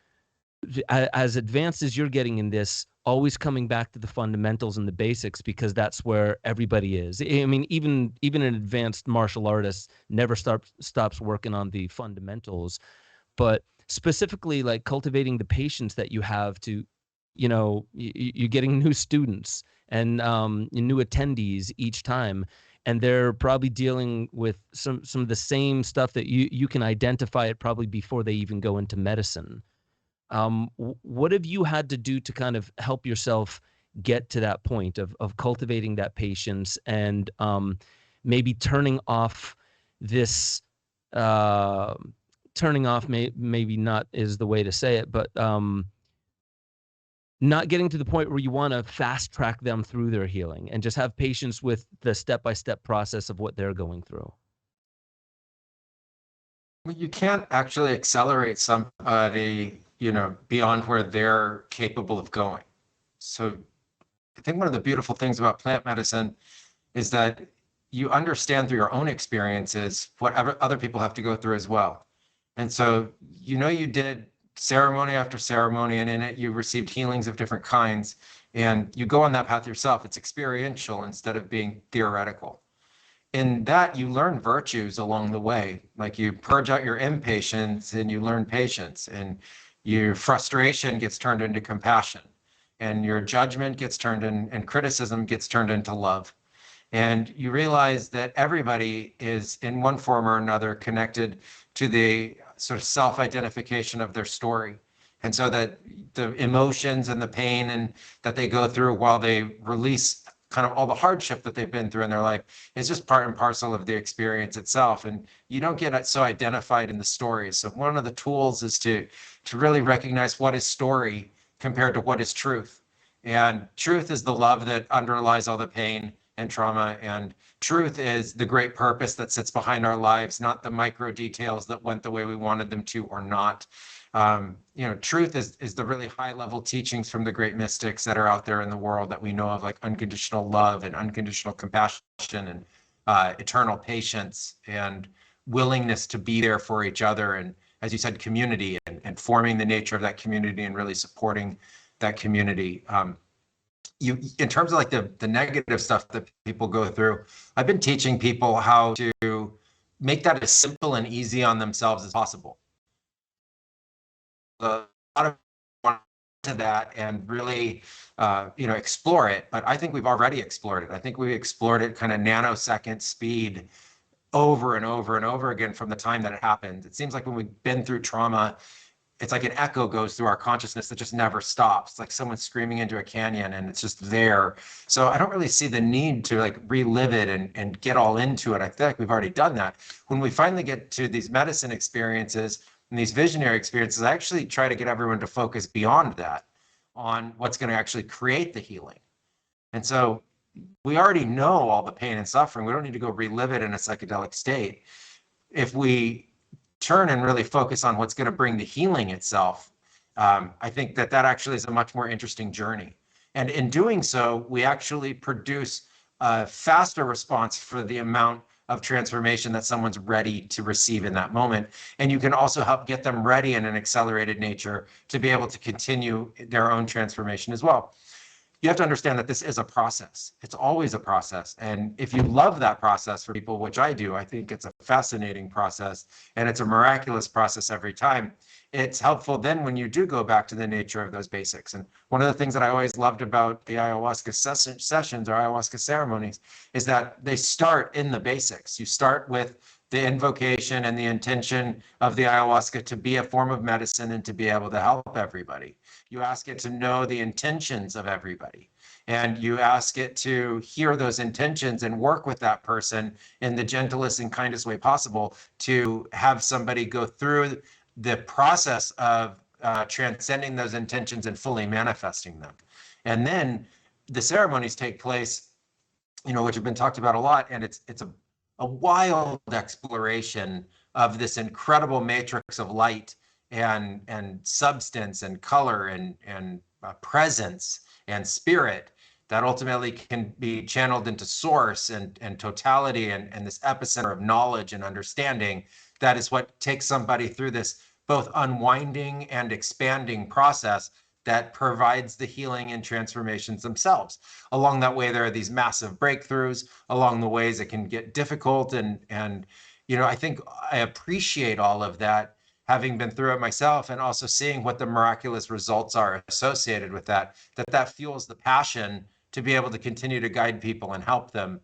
as advanced as you're getting in this, always coming back to the fundamentals and the basics, because that's where everybody is. I mean, even an advanced martial artist never stops working on the fundamentals. But specifically, like cultivating the patience that you have to, you're getting new students and new attendees each time, and they're probably dealing with some of the same stuff that you can identify it probably before they even go into medicine. What have you had to do to kind of help yourself get to that point of cultivating that patience and maybe turning off this turning off maybe not is the way to say it, but not getting to the point where you want to fast track them through their healing and just have patience with the step-by-step process of what they're going through? Well, you can't actually accelerate somebody, beyond where they're capable of going. So I think one of the beautiful things about plant medicine is that you understand through your own experiences what other people have to go through as well. And so, you did ceremony after ceremony, and in it, you received healings of different kinds, and you go on that path yourself. It's experiential instead of being theoretical. In that, you learn virtues along the way, like you purge out your impatience and you learn patience, and your frustration gets turned into compassion, and your judgment gets turned in, and criticism gets turned into love. And you realize that everybody is in one form or another connected to the sort of self-identification of their story. And so that the emotions and the pain and that they go through while they release kind of all the hardship that they've been through in their life is just part and parcel of the experience itself. And you don't get so identified in the stories. So one of the tools is to really recognize what is story compared to what is truth. And truth is the love that underlies all the pain and trauma. And truth is the great purpose that sits behind our lives, not the micro details that went the way we wanted them to or not. Truth is the really high level teachings from the great mystics that are out there in the world that we know of, like unconditional love and unconditional compassion and eternal patience and willingness to be there for each other. And as you said, community and forming the nature of that community and really supporting that community. In terms of like the negative stuff that people go through, I've been teaching people how to make that as simple and easy on themselves as possible. A lot of to that and really explore it, but I think we've already explored it. I think we explored it kind of nanosecond speed over and over and over again from the time that it happened. It seems like when we've been through trauma, it's like an echo goes through our consciousness that just never stops. It's like someone screaming into a canyon and it's just there. So I don't really see the need to like relive it and get all into it. I feel like we've already done that. When we finally get to these medicine experiences and these visionary experiences, I actually try to get everyone to focus beyond that on what's going to actually create the healing. And so we already know all the pain and suffering. We don't need to go relive it in a psychedelic state. If we turn and really focus on what's going to bring the healing itself, I think that actually is a much more interesting journey. And in doing so, we actually produce a faster response for the amount of transformation that someone's ready to receive in that moment. And you can also help get them ready in an accelerated nature to be able to continue their own transformation as well. You have to understand that this is a process. It's always a process. And if you love that process for people, which I do, I think it's a fascinating process and it's a miraculous process every time. It's helpful then when you do go back to the nature of those basics. And one of the things that I always loved about the ayahuasca sessions or ayahuasca ceremonies is that they start in the basics. You start with the invocation and the intention of the ayahuasca to be a form of medicine and to be able to help everybody. You ask it to know the intentions of everybody. And you ask it to hear those intentions and work with that person in the gentlest and kindest way possible to have somebody go through the process of transcending those intentions and fully manifesting them. And then the ceremonies take place, which have been talked about a lot, and it's a wild exploration of this incredible matrix of light and substance and color and presence and spirit that ultimately can be channeled into source and totality and this epicenter of knowledge and understanding. That is what takes somebody through this both unwinding and expanding process that provides the healing and transformations themselves. Along that way, there are these massive breakthroughs. Along the ways it can get difficult. And I think I appreciate all of that, having been through it myself and also seeing what the miraculous results are associated with that fuels the passion to be able to continue to guide people and help them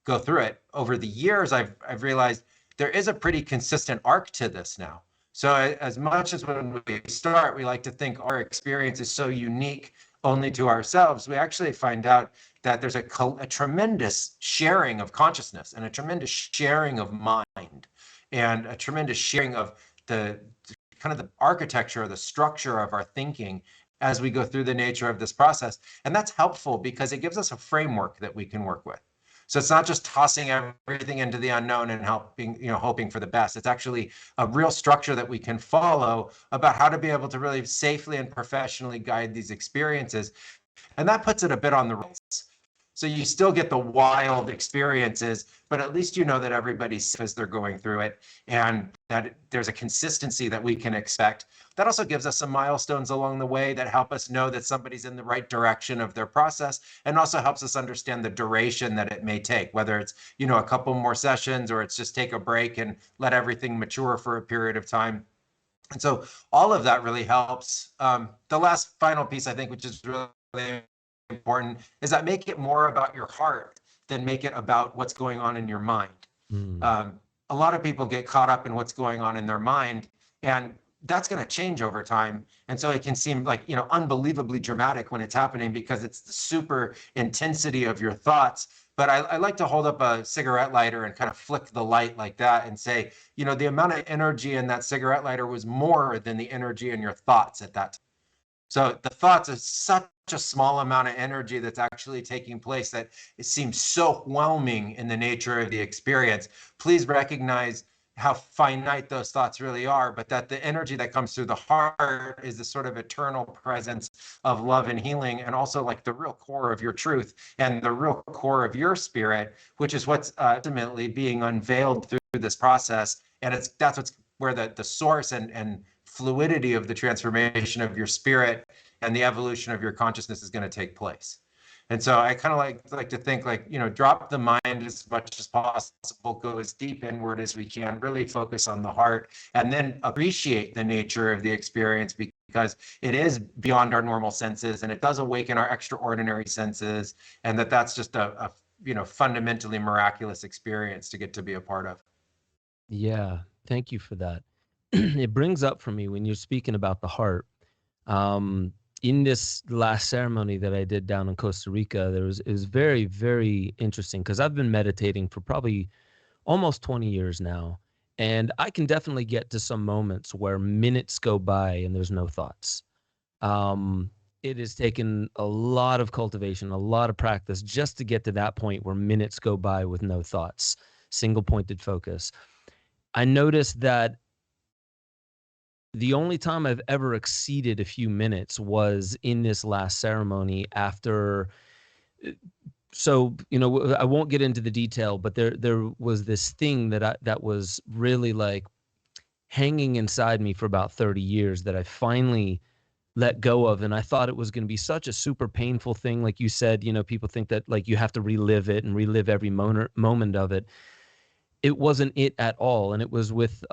go through it. Over the years, I've realized there is a pretty consistent arc to this now. So as much as when we start, we like to think our experience is so unique only to ourselves, we actually find out that there's a tremendous sharing of consciousness and a tremendous sharing of mind and a tremendous sharing of the kind of the architecture or the structure of our thinking as we go through the nature of this process. And that's helpful because it gives us a framework that we can work with. So it's not just tossing everything into the unknown and hoping for the best. It's actually a real structure that we can follow about how to be able to really safely and professionally guide these experiences. And that puts it a bit on the rails. So you still get the wild experiences, but at least you know that everybody's safe as they're going through it and that there's a consistency that we can expect. That also gives us some milestones along the way that help us know that somebody's in the right direction of their process and also helps us understand the duration that it may take, whether it's, a couple more sessions or it's just take a break and let everything mature for a period of time. And so all of that really helps. The last final piece, I think, which is really important, is that make it more about your heart than make it about what's going on in your mind. A lot of people get caught up in what's going on in their mind, and that's going to change over time. And so it can seem like, unbelievably dramatic when it's happening because it's the super intensity of your thoughts. But I like to hold up a cigarette lighter and kind of flick the light like that and say, the amount of energy in that cigarette lighter was more than the energy in your thoughts at that time. So the thoughts are such a small amount of energy that's actually taking place that it seems so overwhelming in the nature of the experience. Please recognize how finite those thoughts really are, but that the energy that comes through the heart is the sort of eternal presence of love and healing, and also like the real core of your truth and the real core of your spirit, which is what's ultimately being unveiled through this process. And that's what's where the source and fluidity of the transformation of your spirit and the evolution of your consciousness is going to take place. And so I kind of like to think like, drop the mind as much as possible, go as deep inward as we can, really focus on the heart, and then appreciate the nature of the experience because it is beyond our normal senses and it does awaken our extraordinary senses, and that's just a fundamentally miraculous experience to get to be a part of. Yeah, thank you for that. It brings up for me when you're speaking about the heart. In this last ceremony that I did down in Costa Rica, it was very, very interesting because I've been meditating for probably almost 20 years now. And I can definitely get to some moments where minutes go by and there's no thoughts. It has taken a lot of cultivation, a lot of practice just to get to that point where minutes go by with no thoughts, single pointed focus. I noticed that the only time I've ever exceeded a few minutes was in this last ceremony after. So, I won't get into the detail, but there was this thing that was really like hanging inside me for about 30 years that I finally let go of. And I thought it was going to be such a super painful thing. Like you said, people think that like you have to relive it and relive every moment of it. It wasn't it at all. And it was with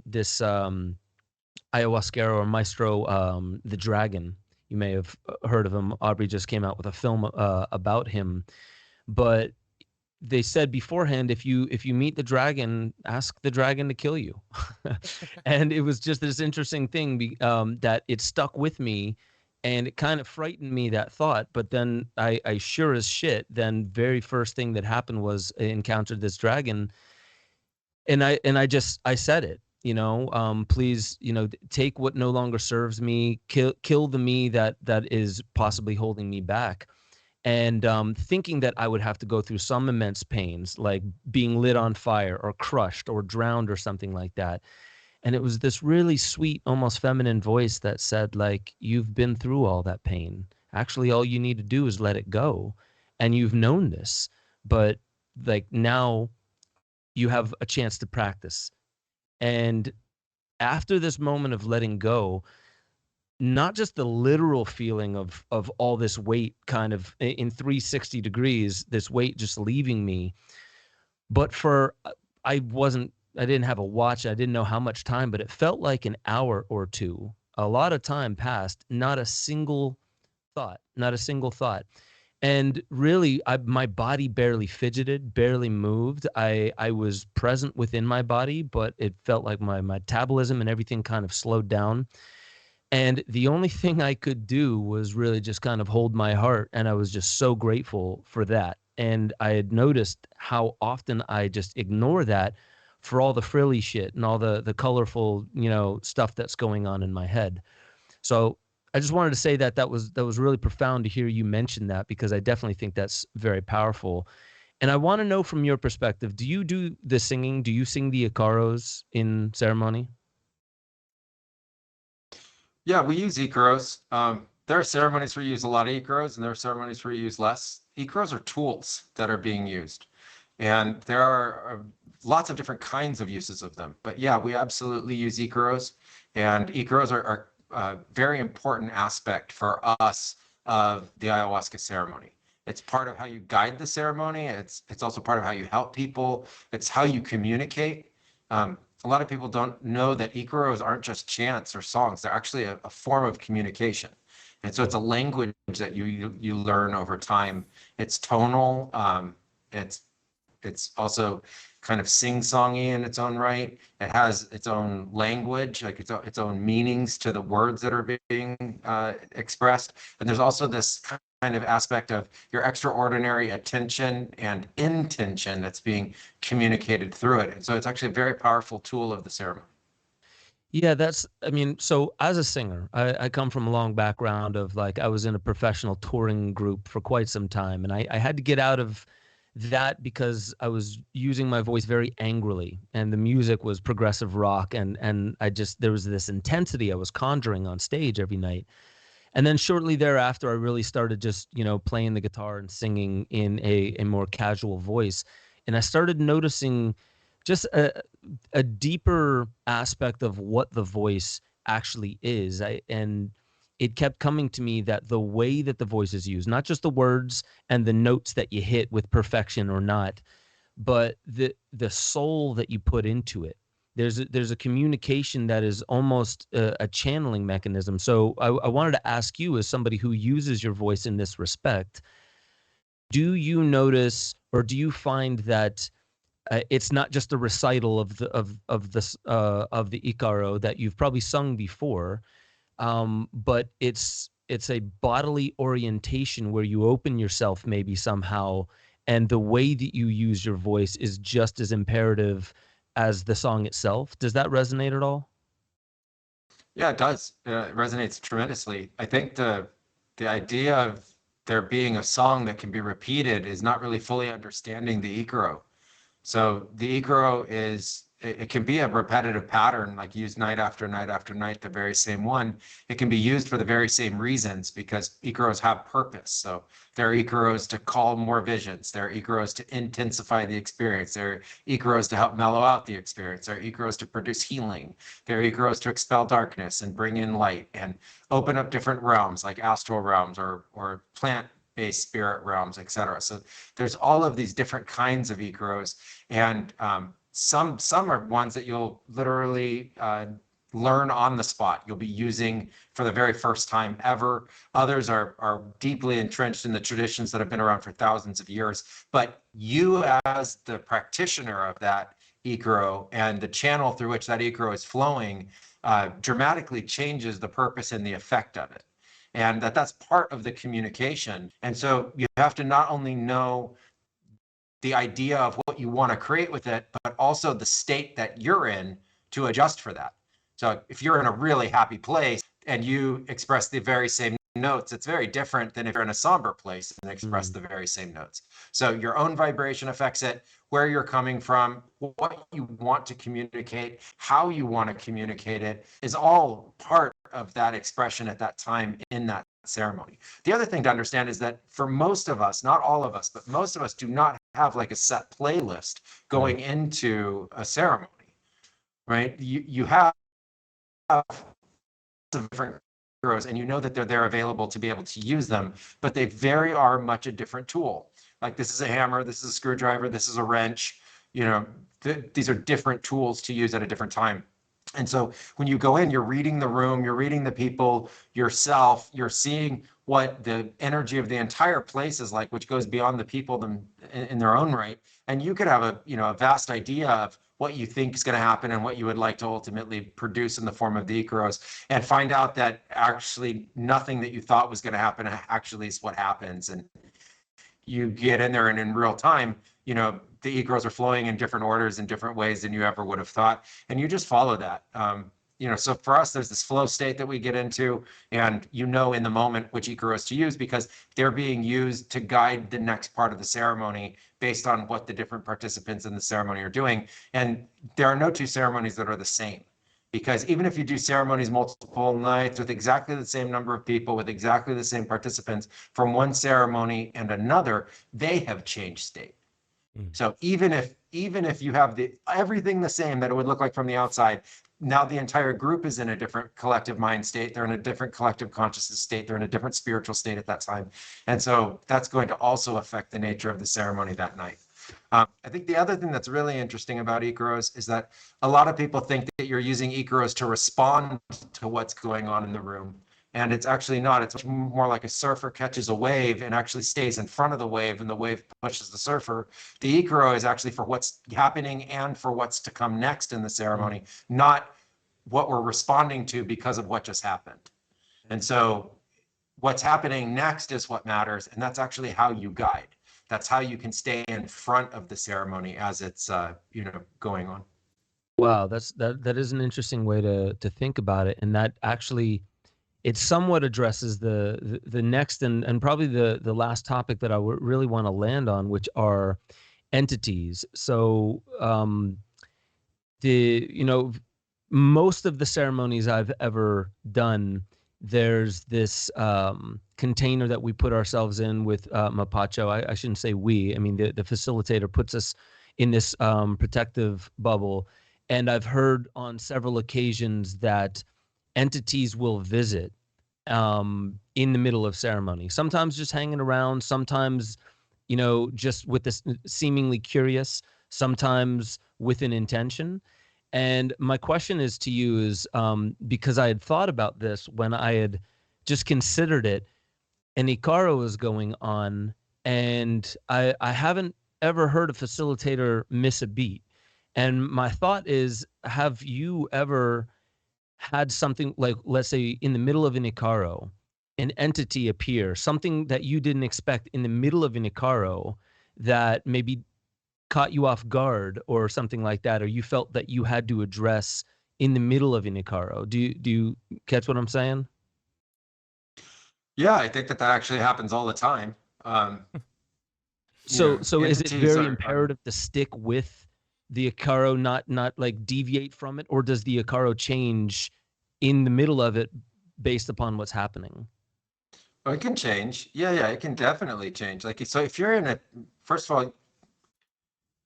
this ayahuasquero or maestro, the dragon. You may have heard of him. Aubrey just came out with a film about him. But they said beforehand, if you meet the dragon, ask the dragon to kill you. And it was just this interesting thing that it stuck with me, and it kind of frightened me, that thought. But then I sure as shit, then very first thing that happened was I encountered this dragon, and I said it. Please, take what no longer serves me, kill the me that is possibly holding me back. And thinking that I would have to go through some immense pains, like being lit on fire or crushed or drowned or something like that. And it was this really sweet, almost feminine voice that said, like, you've been through all that pain. Actually, all you need to do is let it go. And you've known this, but like now you have a chance to practice. And after this moment of letting go, not just the literal feeling of all this weight kind of in 360 degrees, this weight just leaving me, but I didn't have a watch. I didn't know how much time, but it felt like an hour or two. A lot of time passed, not a single thought. And really, my body barely fidgeted, barely moved. I was present within my body, but it felt like my metabolism and everything kind of slowed down. And the only thing I could do was really just kind of hold my heart. And I was just so grateful for that. And I had noticed how often I just ignore that for all the frilly shit and all the colorful, stuff that's going on in my head. So I just wanted to say that was really profound to hear you mention that, because I definitely think that's very powerful. And I want to know from your perspective, do you do the singing? Do you sing the Icaros in ceremony? Yeah, we use Icaros. There are ceremonies where you use a lot of Icaros, and there are ceremonies where you use less. Icaros are tools that are being used, and there are lots of different kinds of uses of them. But yeah, we absolutely use Icaros, and Icaros are a very important aspect for us of the ayahuasca ceremony. It's part of how you guide the ceremony. It's also part of how you help people. It's how you communicate. A lot of people don't know that Icaros aren't just chants or songs. They're actually a form of communication. And so it's a language that you learn over time. It's tonal. It's It's also kind of sing-songy in its own right. It has its own language, like its own meanings to the words that are being expressed. And there's also this kind of aspect of your extraordinary attention and intention that's being communicated through it. And so it's actually a very powerful tool of the ceremony. Yeah, I mean, so as a singer, I come from a long background of like, I was in a professional touring group for quite some time, and I had to get out of that because I was using my voice very angrily, and the music was progressive rock, and there was this intensity I was conjuring on stage every night. And then shortly thereafter, I really started just, playing the guitar and singing in a more casual voice. And I started noticing just a deeper aspect of what the voice actually is. And it kept coming to me that the way that the voice is used, not just the words and the notes that you hit with perfection or not, but the soul that you put into it. There's a communication that is almost a channeling mechanism. So I wanted to ask you, as somebody who uses your voice in this respect, do you notice, or do you find that it's not just a recital of the Icaro that you've probably sung before, but it's a bodily orientation where you open yourself maybe somehow, and the way that you use your voice is just as imperative as the song itself? Does that resonate at all? Yeah, it does. It resonates tremendously. I think the idea of there being a song that can be repeated is not really fully understanding the Icaro. So the Icaro it can be a repetitive pattern, like used night after night after night, the very same one. It can be used for the very same reasons because Icaros have purpose. So there are Icaros to call more visions. There are Icaros to intensify the experience. There are Icaros to help mellow out the experience. There are Icaros to produce healing. There are Icaros to expel darkness and bring in light and open up different realms like astral realms or plant-based spirit realms, etc. So there's all of these different kinds of Icaros, and some are ones that you'll literally learn on the spot. You'll be using for the very first time ever. Others are deeply entrenched in the traditions that have been around for thousands of years. But you, as the practitioner of that Icaro and the channel through which that Icaro is flowing, dramatically changes the purpose and the effect of it. And that's part of the communication. And so you have to not only know the idea of what you want to create with it, but also the state that you're in to adjust for that. So if you're in a really happy place and you express the very same notes, it's very different than if you're in a somber place and express the very same notes. So your own vibration affects it, where you're coming from, what you want to communicate, how you want to communicate it is all part of that expression at that time in that ceremony. The other thing to understand is that for most of us, not all of us, but most of us do not have like a set playlist going into a ceremony, right? You have different heroes and you know that they're available to be able to use them, but they very are much a different tool. Like this is a hammer, this is a screwdriver, this is a wrench, these are different tools to use at a different time. And so when you go in, you're reading the room, you're reading the people, yourself, you're seeing what the energy of the entire place is like, which goes beyond the people in their own right. And you could have a vast idea of what you think is going to happen and what you would like to ultimately produce in the form of the Icaros, and find out that actually nothing that you thought was going to happen actually is what happens. And you get in there and in real time, the Icaros are flowing in different orders in different ways than you ever would have thought. And you just follow that. So for us, there's this flow state that we get into, and in the moment which Icaros to use because they're being used to guide the next part of the ceremony based on what the different participants in the ceremony are doing. And there are no two ceremonies that are the same. Because even if you do ceremonies multiple nights with exactly the same number of people, with exactly the same participants from one ceremony and another, they have changed state. So even if you have everything the same that it would look like from the outside, now the entire group is in a different collective mind state. They're in a different collective consciousness state. They're in a different spiritual state at that time. And so that's going to also affect the nature of the ceremony that night. I think the other thing that's really interesting about Icaros is that a lot of people think that you're using Icaros to respond to what's going on in the room. And it's actually not. It's more like a surfer catches a wave and actually stays in front of the wave, and the wave pushes the surfer. The Ikaro is actually for what's happening and for what's to come next in the ceremony, not what we're responding to because of what just happened. And so what's happening next is what matters, and that's actually how you guide. That's how you can stay in front of the ceremony as it's going on. Wow, that is an interesting way to think about it, and that actually it somewhat addresses the next and probably the last topic that I really want to land on, which are entities. So most of the ceremonies I've ever done, there's this container that we put ourselves in with Mapacho. I shouldn't say we. I mean, the facilitator puts us in this protective bubble. And I've heard on several occasions that entities will visit in the middle of ceremony, sometimes just hanging around, sometimes, just with this seemingly curious, sometimes with an intention. And my question is to you is, because I had thought about this when I had just considered it, and Ikaro is going on, and I haven't ever heard a facilitator miss a beat. And my thought is, have you ever had something like, let's say, in the middle of an Ikaro, an entity appear, something that you didn't expect in the middle of an Ikaro that maybe caught you off guard or something like that, or you felt that you had to address in the middle of an Ikaro? Do you catch what I'm saying? Yeah, I think that actually happens all the time. So is it very are imperative to stick with the Ikaro, not like deviate from it, or does the Ikaro change in the middle of it based upon what's happening? it can change. Yeah, it can definitely change. Like, so if you're in a, first of all,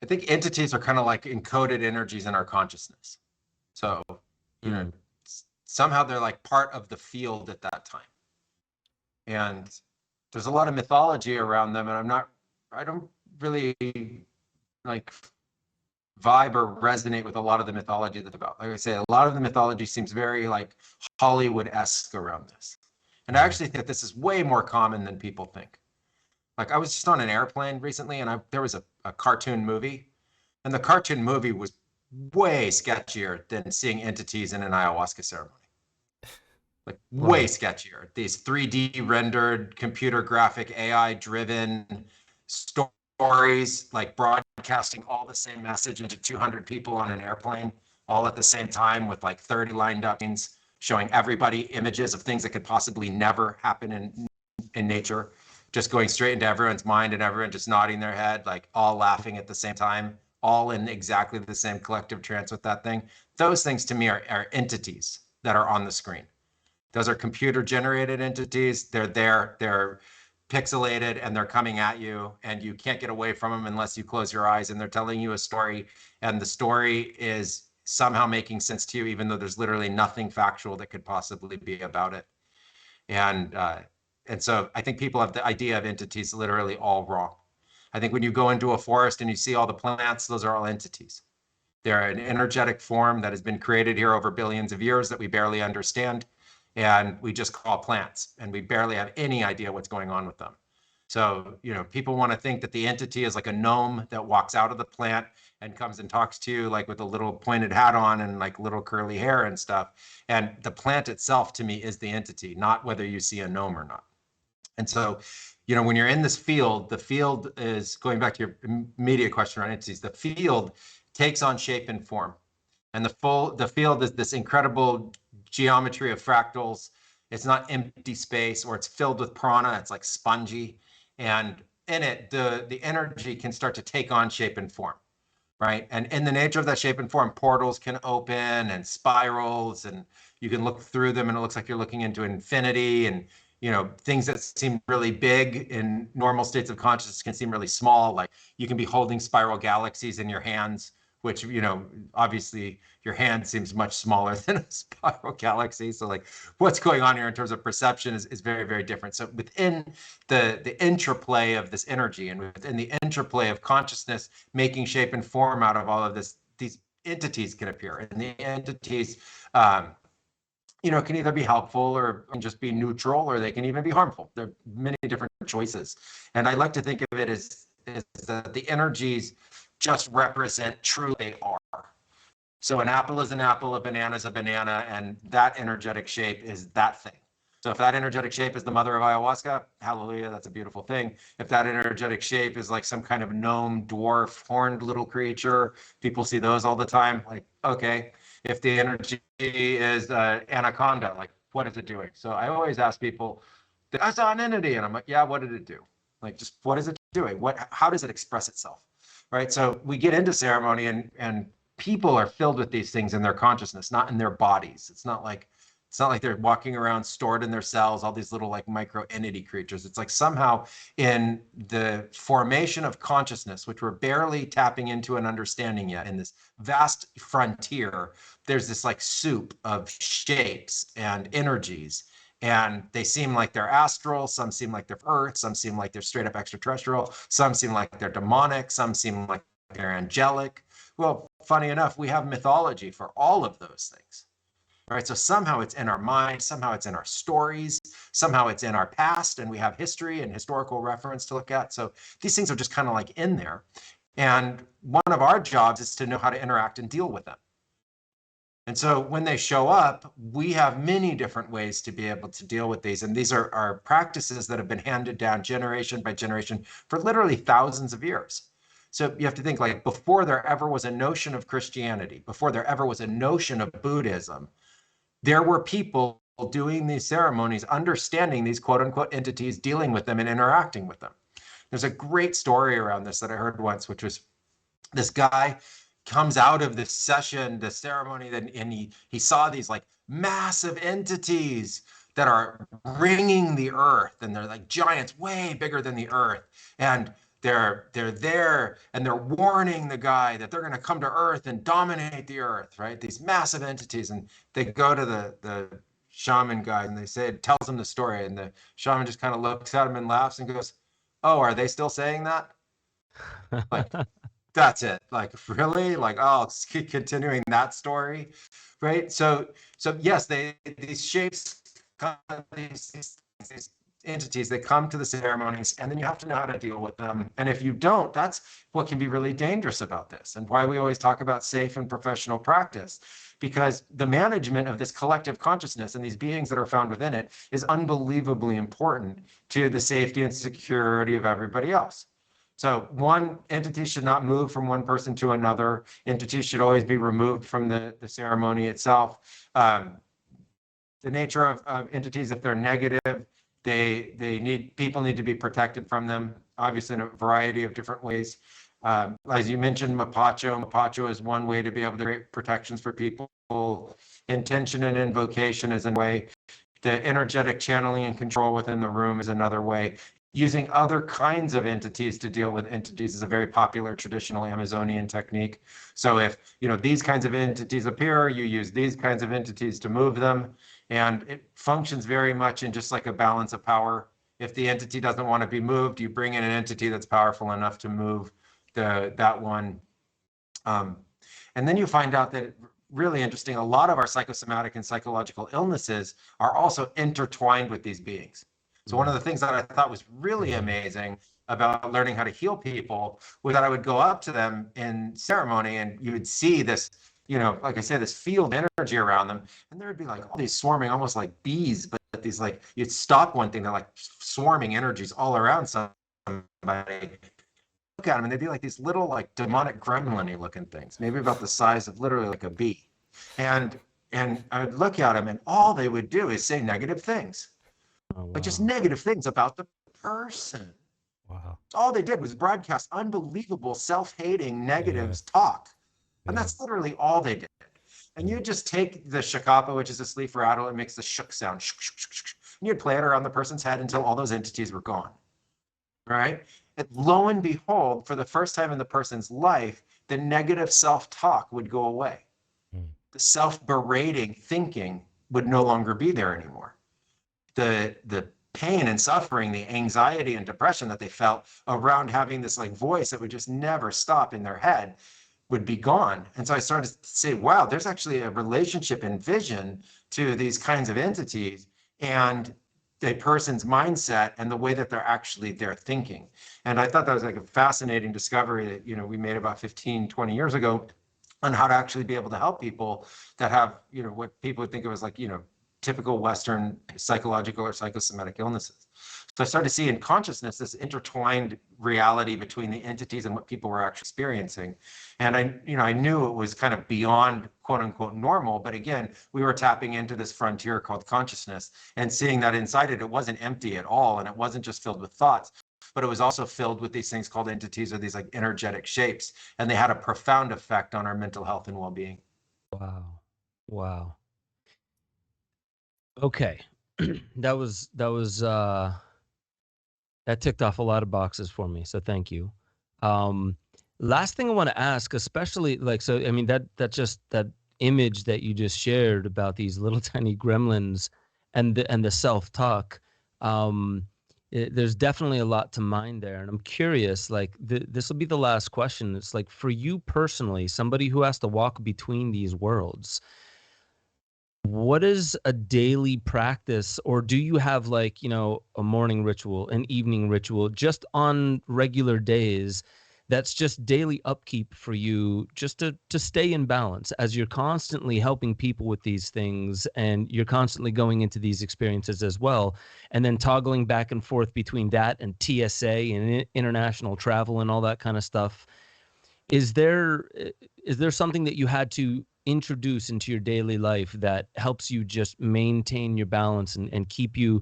I think entities are kind of like encoded energies in our consciousness. So, somehow they're like part of the field at that time. And there's a lot of mythology around them, and I don't really like vibe or resonate with a lot of the mythology that's about. Like I say, a lot of the mythology seems very like Hollywood-esque around this. And I actually think this is way more common than people think. Like, I was just on an airplane recently, and there was a cartoon movie, and the cartoon movie was way sketchier than seeing entities in an ayahuasca ceremony. Like, way sketchier. These 3D rendered, computer graphic, AI driven stories, like broadcasting all the same message into 200 people on an airplane, all at the same time, with like 30 lined up scenes showing everybody images of things that could possibly never happen in nature, just going straight into everyone's mind, and everyone just nodding their head, like all laughing at the same time, all in exactly the same collective trance with that thing. Those things to me are entities that are on the screen. Those are computer generated entities. They're there, they're pixelated, and they're coming at you, and you can't get away from them unless you close your eyes, and they're telling you a story, and the story is somehow making sense to you, even though there's literally nothing factual that could possibly be about it. And so I think people have the idea of entities literally all wrong. I think when you go into a forest and you see all the plants, those are all entities. They're an energetic form that has been created here over billions of years that we barely understand, and we just call plants, and we barely have any idea what's going on with them. So, people want to think that the entity is like a gnome that walks out of the plant and comes and talks to you, like with a little pointed hat on and like little curly hair and stuff. And the plant itself, to me, is the entity, not whether you see a gnome or not. And so, when you're in this field, the field is, going back to your immediate question around entities, the field takes on shape and form. And the field is this incredible geometry of fractals. It's not empty space, or it's filled with prana. It's like spongy. And in it, the energy can start to take on shape and form, right? And in the nature of that shape and form, portals can open and spirals, and you can look through them, and it looks like you're looking into infinity. And things that seem really big in normal states of consciousness can seem really small. Like, you can be holding spiral galaxies in your hands, which, obviously your hand seems much smaller than a spiral galaxy. So like, what's going on here in terms of perception is very, very different. So within the interplay of this energy, and within the interplay of consciousness making shape and form out of all of this, these entities can appear. And the entities, can either be helpful or can just be neutral, or they can even be harmful. There are many different choices. And I like to think of it as that the energies just represent truly they are. So an apple is an apple, a banana is a banana, and that energetic shape is that thing. So if that energetic shape is the mother of ayahuasca, hallelujah, that's a beautiful thing. If that energetic shape is like some kind of gnome, dwarf, horned little creature, people see those all the time, like, okay. If the energy is anaconda, like, what is it doing? So I always ask people, I saw an entity, and I'm like, yeah, what did it do? Like, just what is it doing? How does it express itself? Right. So we get into ceremony, and people are filled with these things in their consciousness, not in their bodies. It's not like they're walking around stored in their cells, all these little like micro entity creatures. It's like somehow in the formation of consciousness, which we're barely tapping into and understanding yet, in this vast frontier, there's this like soup of shapes and energies. And they seem like they're astral, some seem like they're Earth, some seem like they're straight up extraterrestrial, some seem like they're demonic, some seem like they're angelic. Well, funny enough, we have mythology for all of those things, right? So somehow it's in our mind, somehow it's in our stories, somehow it's in our past, and we have history and historical reference to look at. So these things are just kind of like in there. And one of our jobs is to know how to interact and deal with them. And so when they show up, we have many different ways to be able to deal with these. And these are practices that have been handed down generation by generation for literally thousands of years. So you have to think, like, before there ever was a notion of Christianity, before there ever was a notion of Buddhism, there were people doing these ceremonies, understanding these quote unquote entities, dealing with them and interacting with them. There's a great story around this that I heard once, which was this guy comes out of this session, the ceremony, and he saw these like massive entities that are ringing the earth, and they're like giants, way bigger than the earth. And they're there, and they're warning the guy that they're going to come to earth and dominate the earth, right? These massive entities. And they go to the shaman guy, and they say, it tells him the story. And the shaman just kind of looks at him and laughs and goes, oh, are they still saying that? Like, that's it. Like, really? Like, oh, it's continuing that story, right? So yes, these shapes, these entities, they come to the ceremonies, and then you have to know how to deal with them. And if you don't, that's what can be really dangerous about this, and why we always talk about safe and professional practice, because the management of this collective consciousness and these beings that are found within it is unbelievably important to the safety and security of everybody else. So one entity should not move from one person to another. Entities should always be removed from the ceremony itself. The nature of entities, if they're negative, people need to be protected from them, obviously in a variety of different ways. As you mentioned, Mapacho is one way to be able to create protections for people. Intention and invocation is a way. The energetic channeling and control within the room is another way. Using other kinds of entities to deal with entities is a very popular traditional Amazonian technique. So if these kinds of entities appear, you use these kinds of entities to move them. And it functions very much in just like a balance of power. If the entity doesn't want to be moved, you bring in an entity that's powerful enough to move that one. And then you find out that, really interesting, a lot of our psychosomatic and psychological illnesses are also intertwined with these beings. So one of the things that I thought was really amazing about learning how to heal people was that I would go up to them in ceremony, and you would see this, like I said, this field energy around them, and there would be like all these swarming, almost like bees, but these, like, you'd stop one thing, they're like swarming energies all around somebody. Look at them, and they'd be like these little, like, demonic gremlin-y looking things, maybe about the size of literally like a bee. And I would look at them, and all they would do is say negative things. Oh, wow. Like, just negative things about the person. Wow. All they did was broadcast unbelievable self-hating negatives talk. And that's literally all they did. And you just take the shakapa, which is a sleeve rattle, and makes the shook sound. And you'd play it around the person's head until all those entities were gone. Right? And lo and behold, for the first time in the person's life, the negative self-talk would go away. The self-berating thinking would no longer be there anymore. The pain and suffering, the anxiety and depression that they felt around having this like voice that would just never stop in their head, would be gone. And so I started to say, wow, there's actually a relationship and vision to these kinds of entities and a person's mindset and the way that they're thinking. And I thought that was like a fascinating discovery that, we made about 15, 20 years ago on how to actually be able to help people that have, what people would think of as like, typical Western psychological or psychosomatic illnesses. So I started to see in consciousness this intertwined reality between the entities and what people were actually experiencing. And I knew it was kind of beyond quote unquote normal, but again, we were tapping into this frontier called consciousness and seeing that inside it wasn't empty at all. And it wasn't just filled with thoughts, but it was also filled with these things called entities or these like energetic shapes. And they had a profound effect on our mental health and well-being. Wow. Wow. Okay. That ticked off a lot of boxes for me. So thank you. Last thing I want to ask, especially that image that you just shared about these little tiny gremlins and the self-talk, there's definitely a lot to mine there. And I'm curious, this will be the last question. It's like, for you personally, somebody who has to walk between these worlds, what is a daily practice, or do you have a morning ritual, an evening ritual, just on regular days that's just daily upkeep for you, just to stay in balance as you're constantly helping people with these things and you're constantly going into these experiences as well, and then toggling back and forth between that and TSA and international travel and all that kind of stuff? Is there something that you had to introduce into your daily life that helps you just maintain your balance and keep you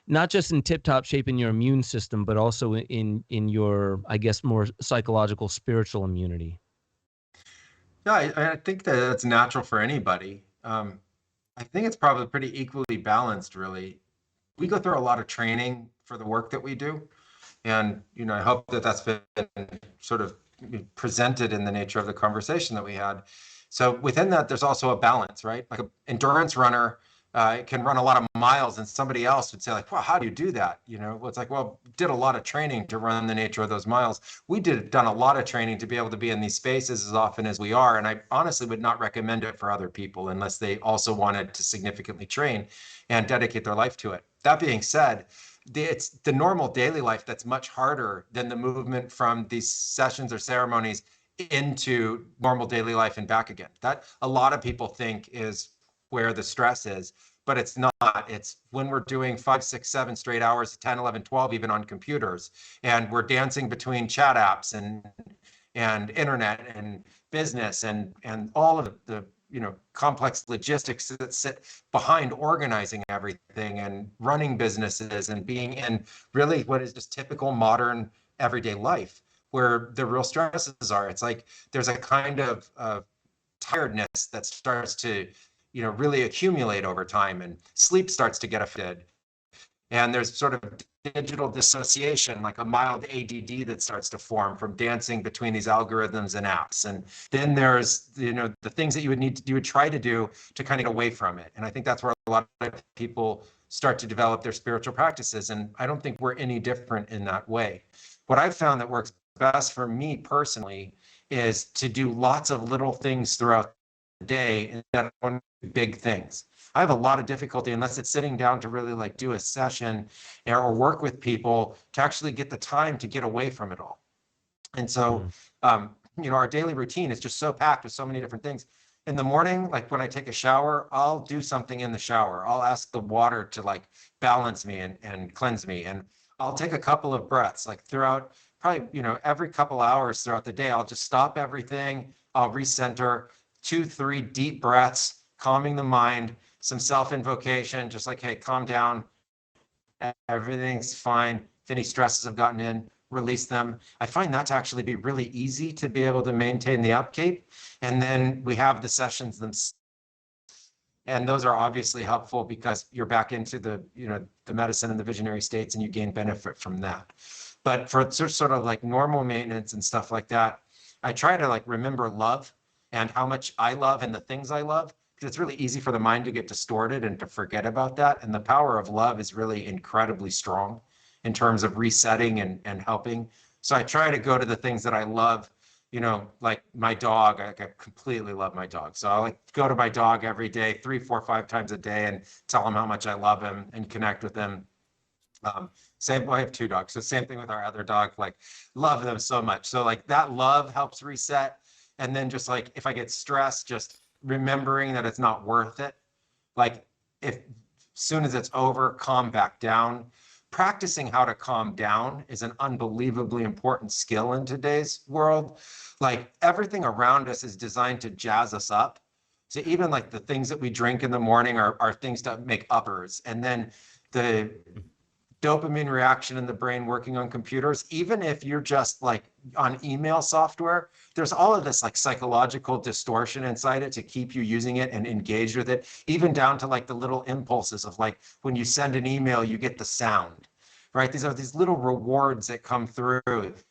not just in tip-top shape in your immune system, but also in your, I guess, more psychological, spiritual immunity? Yeah, I think that that's natural for anybody. I think it's probably pretty equally balanced, really. We go through a lot of training for the work that we do. And, I hope that that's been sort of presented in the nature of the conversation that we had. So within that, there's also a balance, right? Like an endurance runner can run a lot of miles, and somebody else would say, like, wow, how do you do that? It's like, well, did a lot of training to run the nature of those miles. Done a lot of training to be able to be in these spaces as often as we are. And I honestly would not recommend it for other people unless they also wanted to significantly train and dedicate their life to it. That being said, it's the normal daily life that's much harder than the movement from these sessions or ceremonies into normal daily life and back again. That a lot of people think is where the stress is, but it's not. It's when we're doing 5, 6, 7 straight hours, 10, 11, 12, even on computers, and we're dancing between chat apps and internet and business and all of the complex logistics that sit behind organizing everything and running businesses and being in really what is just typical modern everyday life, where the real stresses are. It's like there's a kind of tiredness that starts to really accumulate over time, and sleep starts to get affected. And there's sort of digital dissociation, like a mild ADD that starts to form from dancing between these algorithms and apps. And then there's, the things that you would try to do to kind of get away from it. And I think that's where a lot of people start to develop their spiritual practices. And I don't think we're any different in that way. What I've found that works best for me personally is to do lots of little things throughout the day instead of big things. I have a lot of difficulty unless it's sitting down to really do a session or work with people to actually get the time to get away from it all. And so, our daily routine is just so packed with so many different things. In the morning, like when I take a shower, I'll do something in the shower. I'll ask the water to balance me and cleanse me. And I'll take a couple of breaths, throughout probably, every couple hours throughout the day. I'll just stop everything. I'll recenter, 2, 3 deep breaths, calming the mind, some self-invocation, just like, hey, calm down. Everything's fine. If any stresses have gotten in, release them. I find that to actually be really easy to be able to maintain the upkeep. And then we have the sessions themselves. And those are obviously helpful because you're back into the medicine and the visionary states, and you gain benefit from that. But for sort of normal maintenance and stuff like that, I try to remember love and how much I love and the things I love. It's really easy for the mind to get distorted and to forget about that. And the power of love is really incredibly strong in terms of resetting and helping. So I try to go to the things that I love like my dog, I completely love my dog. So I like go to my dog every day, 3, 4, 5 times a day and tell him how much I love him and connect with him. Same, I have 2 dogs. So same thing with our other dog, like love them so much. So like that love helps reset. And then just like, if I get stressed, just remembering that it's not worth it. Like if soon as it's over, calm back down. Practicing how to calm down is an unbelievably important skill in today's world. Like everything around us is designed to jazz us up. So even like the things that we drink in the morning are things to make uppers. And then the dopamine reaction in the brain working on computers, even if you're just like on email software, there's all of this like psychological distortion inside it to keep you using it and engaged with it, even down to like the little impulses of like when you send an email, you get the sound, right? These are these little rewards that come through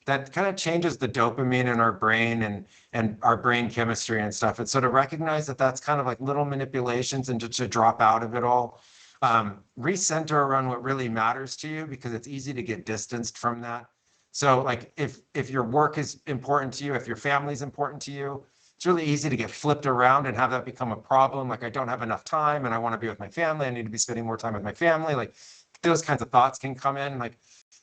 that kind of changes the dopamine in our brain and our brain chemistry and stuff. And so to recognize that that's kind of like little manipulations and to drop out of it all. Recenter around what really matters to you, because it's easy to get distanced from that. So like if your work is important to you, if your family is important to you, it's really easy to get flipped around and have that become a problem. Like I don't have enough time and I want to be with my family. I need to be spending more time with my family. Like those kinds of thoughts can come in. Like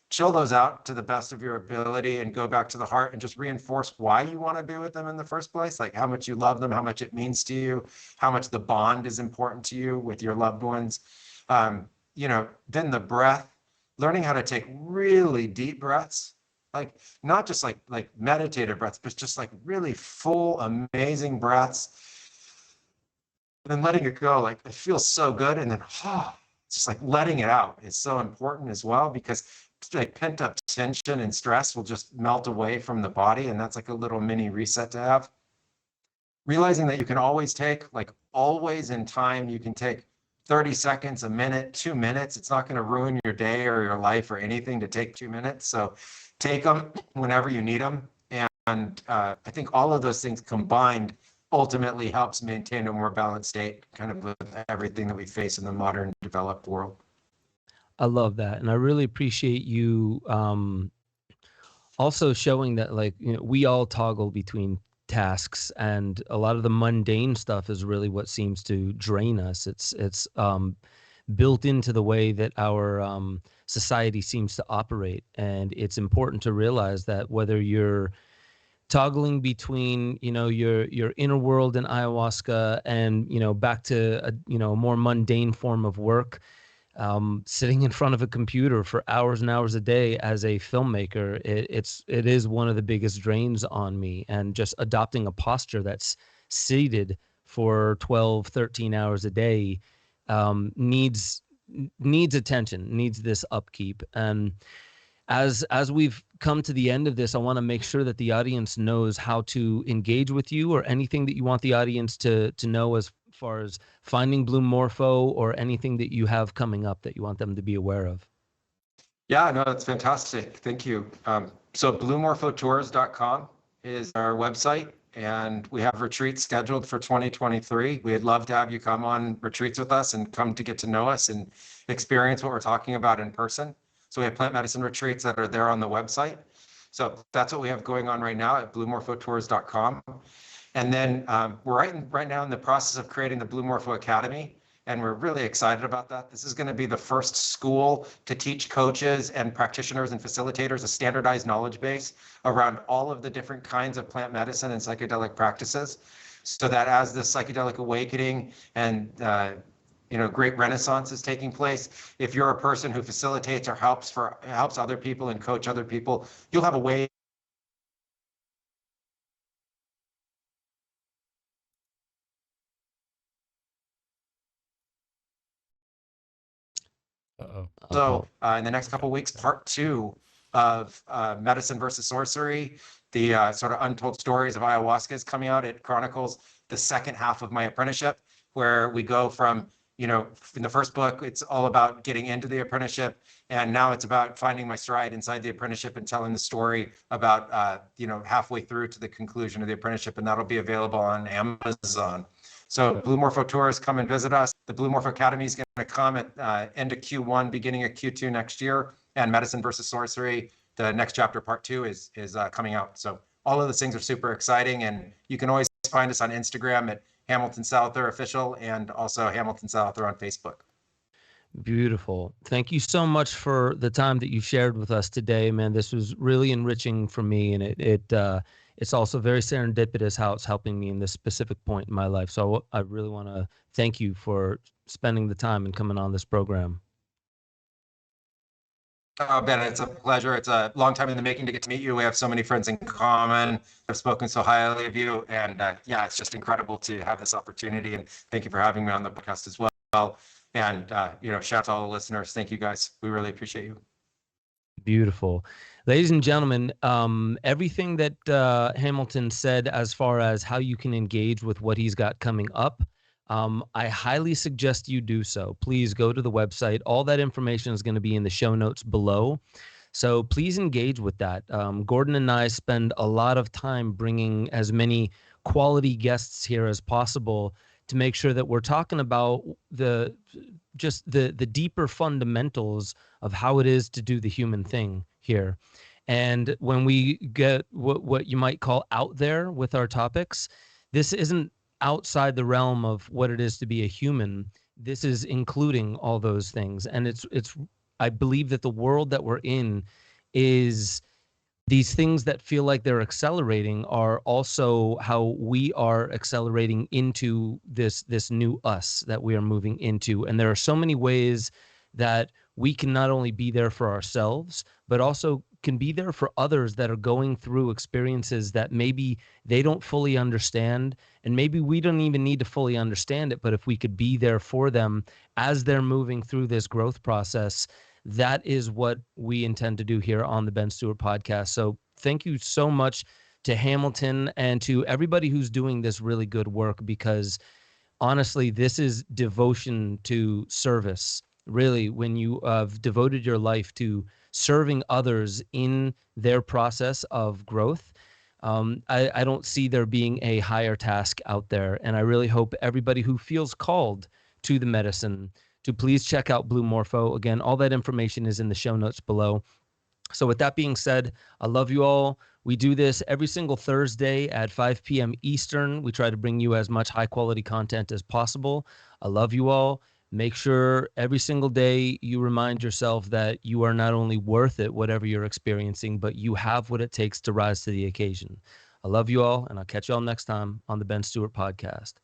chill those out to the best of your ability and go back to the heart and just reinforce why you want to be with them in the first place. Like how much you love them, how much it means to you, how much the bond is important to you with your loved ones. Then the breath, learning how to take really deep breaths, like not just like meditative breaths, but just like really full, amazing breaths. And then letting it go, like it feels so good. And then just like letting it out is so important as well, because like pent up tension and stress will just melt away from the body. And that's like a little mini reset to have. Realizing that you can always take, like always in time, you can take 30 seconds, a minute, 2 minutes. It's not going to ruin your day or your life or anything to take 2 minutes. So take them whenever you need them. And I think all of those things combined ultimately helps maintain a more balanced state, kind of with everything that we face in the modern developed world. I love that. And I really appreciate you also showing that, like, we all toggle between tasks, and a lot of the mundane stuff is really what seems to drain us. It's built into the way that our society seems to operate, and it's important to realize that whether you're toggling between your inner world and ayahuasca and back to a more mundane form of work, sitting in front of a computer for hours and hours a day as a filmmaker, it is one of the biggest drains on me. And just adopting a posture that's seated for 12, 13 hours a day needs attention, needs this upkeep. And as we've come to the end of this, I want to make sure that the audience knows how to engage with you, or anything that you want the audience to know as far as finding Blue Morpho, or anything that you have coming up that you want them to be aware of. Yeah, no, that's fantastic. Thank you. So bluemorphotours.com is our website, and we have retreats scheduled for 2023. We'd love to have you come on retreats with us and come to get to know us and experience what we're talking about in person. So we have plant medicine retreats that are there on the website. So that's what we have going on right now at bluemorphotours.com. And then we're right now in the process of creating the Blue Morpho Academy, and we're really excited about that. This is going to be the first school to teach coaches and practitioners and facilitators a standardized knowledge base around all of the different kinds of plant medicine and psychedelic practices, so that as the psychedelic awakening and great renaissance is taking place, if you're a person who facilitates or helps other people and coach other people, you'll have a way. So in the next couple of weeks, part 2 of Medicine versus Sorcery, the sort of untold stories of ayahuasca, is coming out. It chronicles the second half of my apprenticeship, where we go from, in the first book, it's all about getting into the apprenticeship. And now it's about finding my stride inside the apprenticeship and telling the story about, halfway through to the conclusion of the apprenticeship. And that'll be available on Amazon. So Blue Morpho Tours, come and visit us. The Blue Morpho Academy is going to come at end of Q1, beginning of Q2 next year. And Medicine versus Sorcery, the next chapter, part 2, is coming out. So all of those things are super exciting. And you can always find us on Instagram at Hamilton Souther Official and also Hamilton Souther on Facebook. Beautiful. Thank you so much for the time that you shared with us today, man. This was really enriching for me, and it's also very serendipitous how it's helping me in this specific point in my life. So I really want to thank you for spending the time and coming on this program. Oh, Ben, it's a pleasure. It's a long time in the making to get to meet you. We have so many friends in common. I've spoken so highly of you. And yeah, it's just incredible to have this opportunity. And thank you for having me on the podcast as well. And, shout out to all the listeners. Thank you, guys. We really appreciate you. Beautiful. Ladies and gentlemen, everything that Hamilton said as far as how you can engage with what he's got coming up, I highly suggest you do so. Please go to the website. All that information is going to be in the show notes below. So please engage with that. Gordon and I spend a lot of time bringing as many quality guests here as possible to make sure that we're talking about the deeper fundamentals of how it is to do the human thing here. And when we get what you might call out there with our topics, this isn't outside the realm of what it is to be a human. This is including all those things. And it's I believe that the world that we're in is these things that feel like they're accelerating are also how we are accelerating into this new us that we are moving into. And there are so many ways that we can not only be there for ourselves, but also can be there for others that are going through experiences that maybe they don't fully understand. And maybe we don't even need to fully understand it, but if we could be there for them as they're moving through this growth process, that is what we intend to do here on the Ben Stewart Podcast. So thank you so much to Hamilton and to everybody who's doing this really good work, because honestly, this is devotion to service. Really, when you have devoted your life to serving others in their process of growth, I don't see there being a higher task out there. And I really hope everybody who feels called to the medicine to please check out Blue Morpho. Again, all that information is in the show notes below. So with that being said, I love you all. We do this every single Thursday at 5 p.m. Eastern. We try to bring you as much high quality content as possible. I love you all. Make sure every single day you remind yourself that you are not only worth it, whatever you're experiencing, but you have what it takes to rise to the occasion. I love you all, and I'll catch you all next time on the Ben Stewart Podcast.